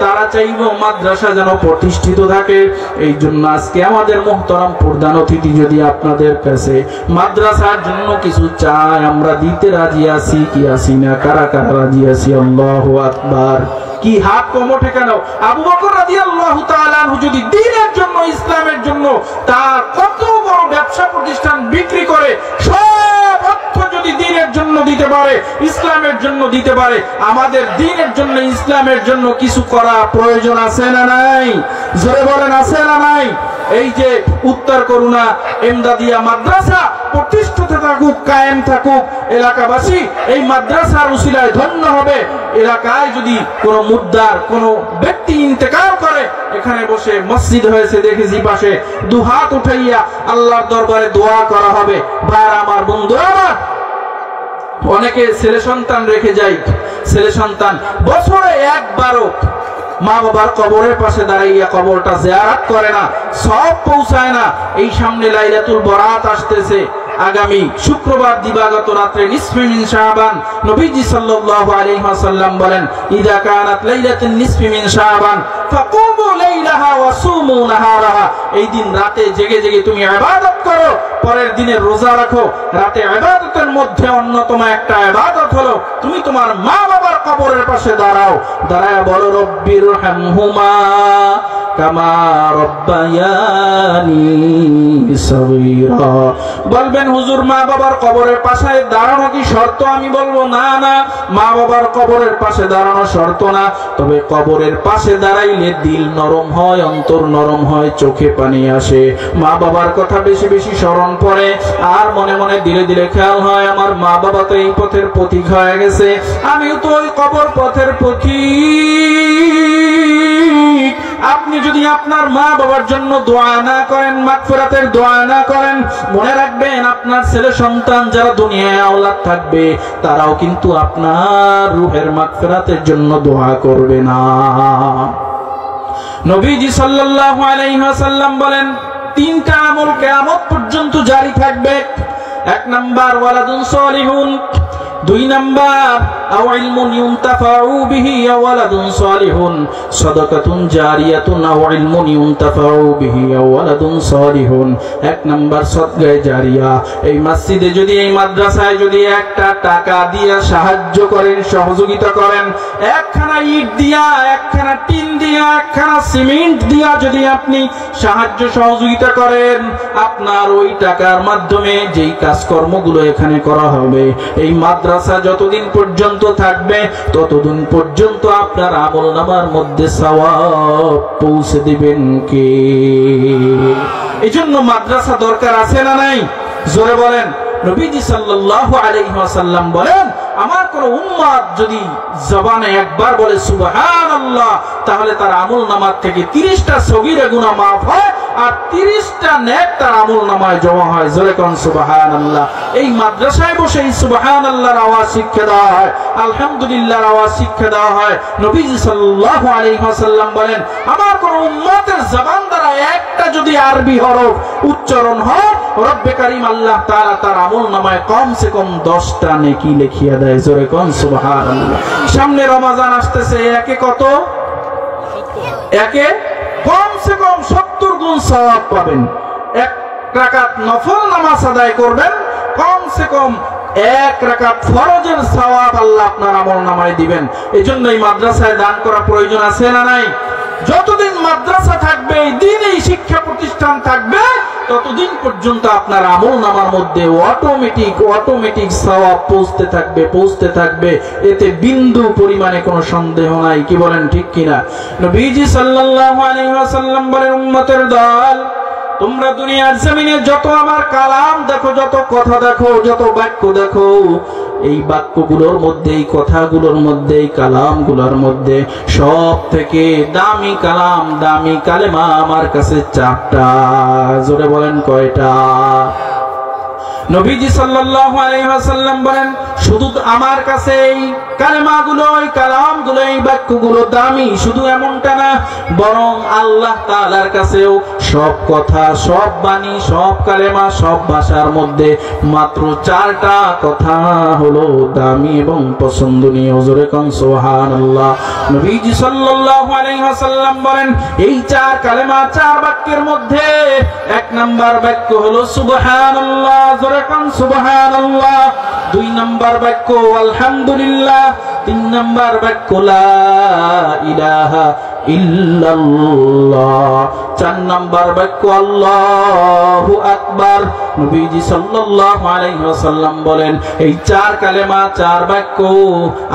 তারা চাইব মাদ্রাসা যেন প্রতিষ্ঠিত থাকে। এই জন্য আজকে আমাদের মুহতারাম প্রধান অতিথি যদি আপনাদের কাছে মাদ্রাসার জন্য কিছু চায়, আমরা দিতে রাজি আছি কি আছি না? কারা কারা রাজি আছি? আল্লাহু আকবার। কি হাত কমঠে কেন? আবু বকর রাদিয়াল্লাহু তাআলা আনহু যদি দ্বীনের জন্য, ইসলামের জন্য তার কত বড় ব্যবসা প্রতিষ্ঠান বিক্রি করে সব অর্থ যদি দ্বীনের জন্য দিতে পারে, ইসলামের জন্য দিতে পারে, আমাদের দ্বীনের জন্য, ইসলামের জন্য কিছু করা প্রয়োজন আছে না নাই? জোরে বলেন, আছে না নাই? এই যে উত্তর করুণা এমদাদিয়া মাদ্রাসা প্রতিষ্ঠিত থাকুক, কায়েম থাকুক। এলাকাবাসী এই মাদ্রাসার উসিলায় ধন্য হবে। এলাকায় যদি কোনো মুদ্দার কোনো ব্যক্তি ইন্তেকাল করে, এখানে বসে মসজিদ হয়েছে দেখেছি, পাশে দুহাত উঠাইয়া আল্লাহর দরবারে দোয়া করা হবে। ভাই আমার, বন্ধু আমার, অনেকে ছেলে সন্তান রেখে যায়, ছেলে সন্তান বছরে একবারও মা বাবার কবরের পাশে দাঁড়াইয়া কবরটা জিয়ারত করে না, সব পৌঁছায় না। এই সামনে লাইলাতুল বরাত আসতেছে, আগামী শুক্রবার দিবাগত রাতে নিসফে মিন শাবান। নবীজি সাল্লাল্লাহু আলাইহি ওয়াসাল্লাম বলেন, ইযা কানাত লাইলাতুন নিসফি মিন শাবান ফাকুমু লাইলাহা ওয়া সুমু নাহারাহা। এই দিন রাতে জেগে জেগে তুমি ইবাদত করো, পরের দিনে রোজা রাখো। রাতে ইবাদতের মধ্যে অন্যতম একটা ইবাদত হলো তুমি তোমার মা বাবার কবরের পাশে দাঁড়াও, দাঁড়ায় বলো রব্বির হামহুমা কামা রব্বায়ানি সগীরা। বলবেন হুজুর মা বাবার কবরের পাশে দাঁড়ানো কি শর্ত? আমি বলবো না না, মা বাবার কবরের পাশে দাঁড়ানো শর্ত না, তবে কবরের পাশে দাঁড়াইলে দিল নরম হয়, অন্তর নরম হয়, চোখে পানি আসে, মা বাবার কথা বেশি বেশি স্মরণ পড়ে, আর মনে মনে ধীরে ধীরে খেয়াল হয় আমার মা বাবা তো এই পথের পথিক হয়ে গেছে, আমিও তো ওই কবর পথের পথিক। আপনি যদি আপনার মা বাবার জন্য দোয়া না করেন, মাগফিরাতের দোয়া না করেন, মনে রাখবেন আপনার ছেলে সন্তান যারা দুনিয়ায় আওলাদ থাকবে তারাও কিন্তু আপনার রূহের মাগফিরাতের জন্য দোয়া করবে না। নবীজি সাল্লাল্লাহু আলাইহি ওয়াসাল্লাম বলেন তিনটা আমল কিয়ামত পর্যন্ত জারি থাকবে। এক নাম্বার ওয়ালাদুন সালিহুন, দুই নাম্বার আও ইলমুন ইউনতাফাউ বিহি আও ওয়ালাদুন সালিহুন, সাদাকাতুন জারিয়াতুন আও ইলমুন ইউনতাফাউ বিহি আও ওয়ালাদুন সালিহুন। এক নাম্বার সদকায়ে জারিয়া। এই মসজিদে যদি, এই মাদ্রাসায় যদি একটা টাকা দিয়া সাহায্য করেন, সহযোগিতা করেন, একখানা ইট দিয়া, একখানা টিন দিয়া, একখানা সিমেন্ট দিয়া যদি আপনি সাহায্য সহযোগিতা করেন, আপনার ওই টাকার মাধ্যমে যেই কাজকর্মগুলো এখানে করা হবে, এই মাদ্রাসা যতদিন পর্যন্ত থাকবে ততদিন পর্যন্ত আপনার আমলনামার মধ্যে সওয়াব পৌঁছে দিবেন কে? এই জন্য মাদ্রাসা দরকার আছে না নাই? জোরে বলেন। নবীজি সাল্লাল্লাহু আলাইহি ওয়াসাল্লাম বলেন আমার কোন উম্মত যদি জবানে একবার বলে সুবহানাল্লাহ, তাহলে তার আমলনামার থেকে 30টা সগীরা গুনাহ মাফ হয় আর 30টা নেক তার আমলনামায় জমা হয়। জোরে কোন সুবহানাল্লাহ। এই মাদ্রাসায় বসে এই সুবহানাল্লাহর আওয়াজ শিক্ষা দেওয়া হয়, আলহামদুলিল্লাহর আওয়াজ শিক্ষা দেওয়া হয়। নবীজি সাল্লাল্লাহু আলাইহি ওয়াসাল্লাম বলেন আমার কোন উম্মতের জবান দ্বারা একটা যদি আরবি হরফ উচ্চারণ হয়, রব্বে কারীম আল্লাহ তাআলা তার আমলনামায় কমসে কম 10টা নেকি লিখিয়ে দেয়। জোরে কোন সুবহানাল্লাহ। সামনে রমজান আসতেছে, একে কত? একে কমসে কম 70 গুণ সওয়াব পাবেন। এক রাকাত নফল নামাজ আদায় করবেন, কমসে কম 1 রাকাত ফরজের সওয়াব আল্লাহ আপনার আমলনামায় দিবেন। এজন্য এই মাদ্রাসায় দান করা প্রয়োজন আছে না নাই? যতদিন মাদ্রাসা থাকবে, দ্বীনি শিক্ষা প্রতিষ্ঠান থাকবে, ততদিন পর্যন্ত আপনার আমলনামার মধ্যে অটোমেটিক সওয়াব পৌঁছতে থাকবে, এতে বিন্দু পরিমাণে কোনো সন্দেহ নাই। কি বলেন, ঠিক কিনা? নবীজি সাল্লাল্লাহু আলাইহি ওয়াসাল্লাম বলেন উম্মতের দল, তোমরা দুনিয়ার জমিনে যত আমার কালাম দেখো, যত কথা দেখো, যত বাক্য দেখো, এই বাক্যগুলোর মধ্যে, এই কথাগুলোর মধ্যে, এই কালামগুলোর মধ্যে সব থেকে দামি কালাম, দামি কালেমা আমার কাছে 4টা। জোরে বলেন কয়টা? নবীজি সাল্লাল্লাহু আলাইহি ওয়াসাল্লাম বলেন শুধু আমার কাছে এই কালেমাগুলো, এই কালামগুলো, এই বাক্যগুলো দামি, শুধু এমনটা না, বরং আল্লাহ তাআলার কাছেও সব কথা, সব বাণী, সব কালেমা, সব ভাষার মধ্যে মাত্র 4টা কথা হলো দামি এবং পছন্দনীয়। জোরে কোন সুবহানাল্লাহ। নবীজি সাল্লাল্লাহু আলাইহি ওয়াসাল্লাম বলেন এই 4 কালেমা, 4 বাক্যের মধ্যে 1 নাম্বার বাক্য হলো সুবহানাল্লাহ। জোরে কোন সুবহানাল্লাহ। 2 নাম্বার বাক্য আলহামদুলিল্লাহ। 3 নাম্বার বাক্য লা ইলাহা ইল্লাল্লাহ। 4 নাম্বার বাক্য আল্লাহু আকবার। নবীজি সাল্লাল্লাহু আলাইহি ওয়াসাল্লাম বলেন এই 4 কালেমা, 4 বাক্য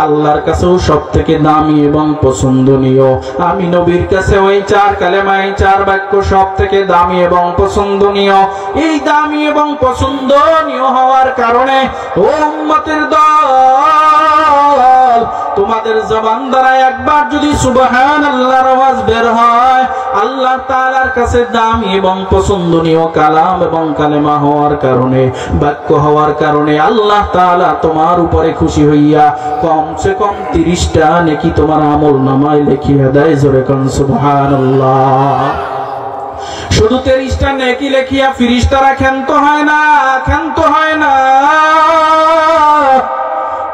আল্লাহর কাছেও সবথেকে দামি এবং পছন্দনীয়। আমি নবীর কাছে ওই 4 কালেমা, এই 4 বাক্য সবথেকে দামি এবং পছন্দনীয়। এই দামি এবং পছন্দনীয় হওয়ার কারণে ও উম্মতের দল, তোমাদের জবান দ্বারা একবার যদি সুবহানাল্লাহর আওয়াজ বের হয়, আল্লাহ তাআলার কাছে দামি এবং পছন্দনীয় কালাম এবং কালেমা হওয়ার কারণে, বাক্য হওয়ার কারণে আল্লাহ তাআলা তোমার উপরে খুশি হইয়া কমসে কম 30টা নেকি তোমার আমলনামায় লিখিয়ে দেয়। জোরে কোন সুবহানাল্লাহ। শুধু 30টা নেকি লিখিয়া ফেরেশতারা ক্ষান্ত হয় না, ক্ষান্ত হয় না।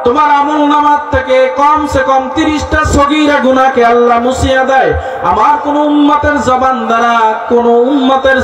তোমার আমল নামার থেকে কমসে কম 30টা সগীরা গুনাহকে আল্লাহ মুছিয়ে দেয়। আমার কোন উম্মতের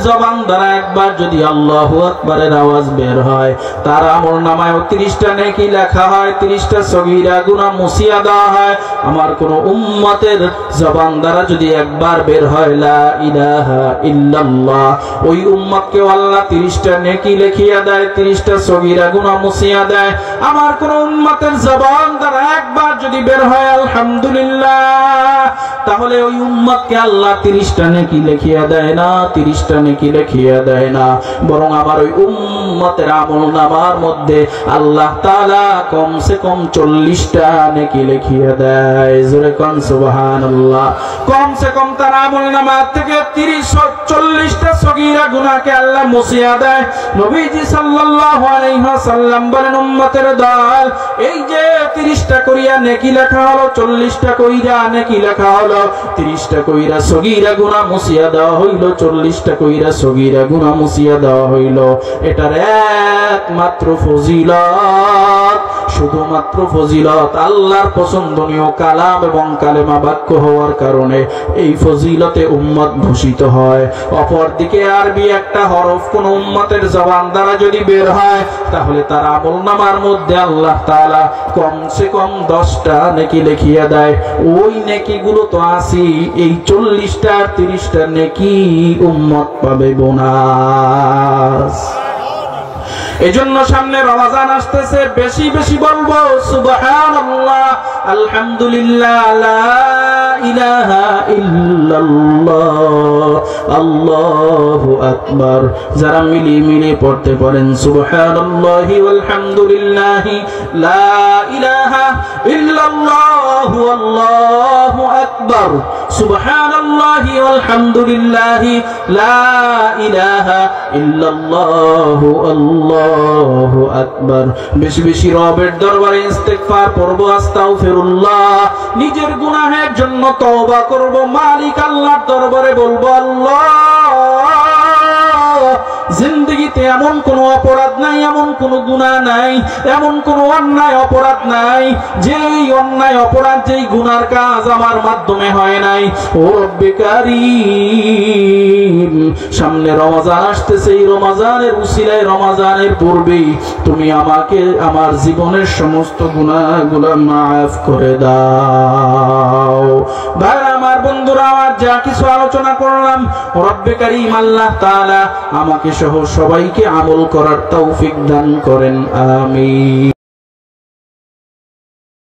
জবান দ্বারা একবার যদি আল্লাহু আকবারের আওয়াজ বের হয়, তার আমল নামায় 30টা নেকি লেখা হয়, 30টা সগীরা গুনাহ মুছিয়ে দেওয়া হয়। আমার কোন উম্মতের জবান দ্বারা যদি একবার বের হয় লা ইলাহা ইল্লাল্লাহ, ওই উম্মতকে আল্লাহ 30টা নেকি লিখিয়ে দেয়, 30টা সগীরা গুনাহ মুছিয়ে দেয়। আমার কোন উম্মতের জবান দ্বারা একবার যদি বের হয় আলহামদুলিল্লাহ, তাহলে ওই উম্মতকে আল্লাহ 30টা নেকি লিখিয়ে দেয় না, 30টা নেকি লিখিয়ে দেয় না, বরং আমার ওই উম্মতের আমলনামার মধ্যে আল্লাহ তাআলা কমসে কম 40টা নেকি লিখিয়ে দেয়। জোরে কোন সুবহানাল্লাহ। কমসে কম তার আমলনামা থেকে 30-40টা সগীরা গুনাহকে আল্লাহ মুছিয়ে দেয়। নবীজি সাল্লাল্লাহু আলাইহি ওয়াসাল্লাম বলেন, উম্মতের দল, এই যে 30টা কইরা নেকি লেখা হলো, 40টা কইরা নেকি লেখা হলো, 30টা কইরা সগীরা গুনাহ মুছিয়ে দেওয়া হইল, 40টা কইরা সগীরা গুনাহ মুছিয়ে দেওয়া হইল। এটার একমাত্র ফজিলত, শুধুমাত্র ফজিলত, আল্লাহর পছন্দনীয় কালাম এবং কালেমা বাক্য হওয়ার কারণে এই ফজিলতে উম্মত ভূষিত হয়। অপরদিকে আরবি একটা হরফ কোন উম্মতের জবান দ্বারা যদি বের হয়, তাহলে তার আমলনামার মধ্যে আল্লাহ তাআলা কমসে কম 10টা নেকি লিখিয়ে দেয়। ওই নেকিগুলো তো আসি, এই 40টা আর 30টা নেকি উম্মত পাবে বোনাস। এজন্য সামনে রমজান আসতেছে, বেশি বেশি বলবো সুবহানাল্লাহ, আলহামদুলিল্লাহ, লা ইলাহা ইল্লাল্লাহ, আল্লাহু আকবার। যারা মিলিয়ে পড়তে পারেন সুবহানাল্লাহি ওয়ালহামদুলিল্লাহি লা ইলাহা ইল্লাল্লাহ, আল্লাহু আকবার, সুবহানাল্লাহি ওয়ালহামদুলিল্লাহি লা ইলাহা ইল্লাল্লাহ, আল্লাহু আকবার। বেশি বেশি রবের দরবারে ইস্তেগফার পড়ব, আস্তাগফিরুল্লাহ, নিজের গুনাহের জন্য তওবা করব, মালিক আল্লাহর দরবারে বলবো, আল্লাহ জিন্দেগিতে এমন কোন অপরাধ নাই, এমন কোন গুনাহ নাই, এমন কোন অন্যায় অপরাধ নাই, যেই অন্যায় অপরাধ, যেই গুনার কাজ আমার মাধ্যমে হয় নাই। ও রব্বে কারীম, সামনে রমজান আসতেছে, এই রমজানের উসিলায়, রমজানের পূর্বেই তুমি আমাকে আমার জীবনের সমস্ত গুনাহগুলো মাফ করে দাও। ভাই আমার, বন্ধুরা আমার, যা কিছু আলোচনা করলাম, রব্বে কারীম আল্লাহ তাআলা আমাকে সহ সবাইকে আমল করার তৌফিক দান করেন, আমিন।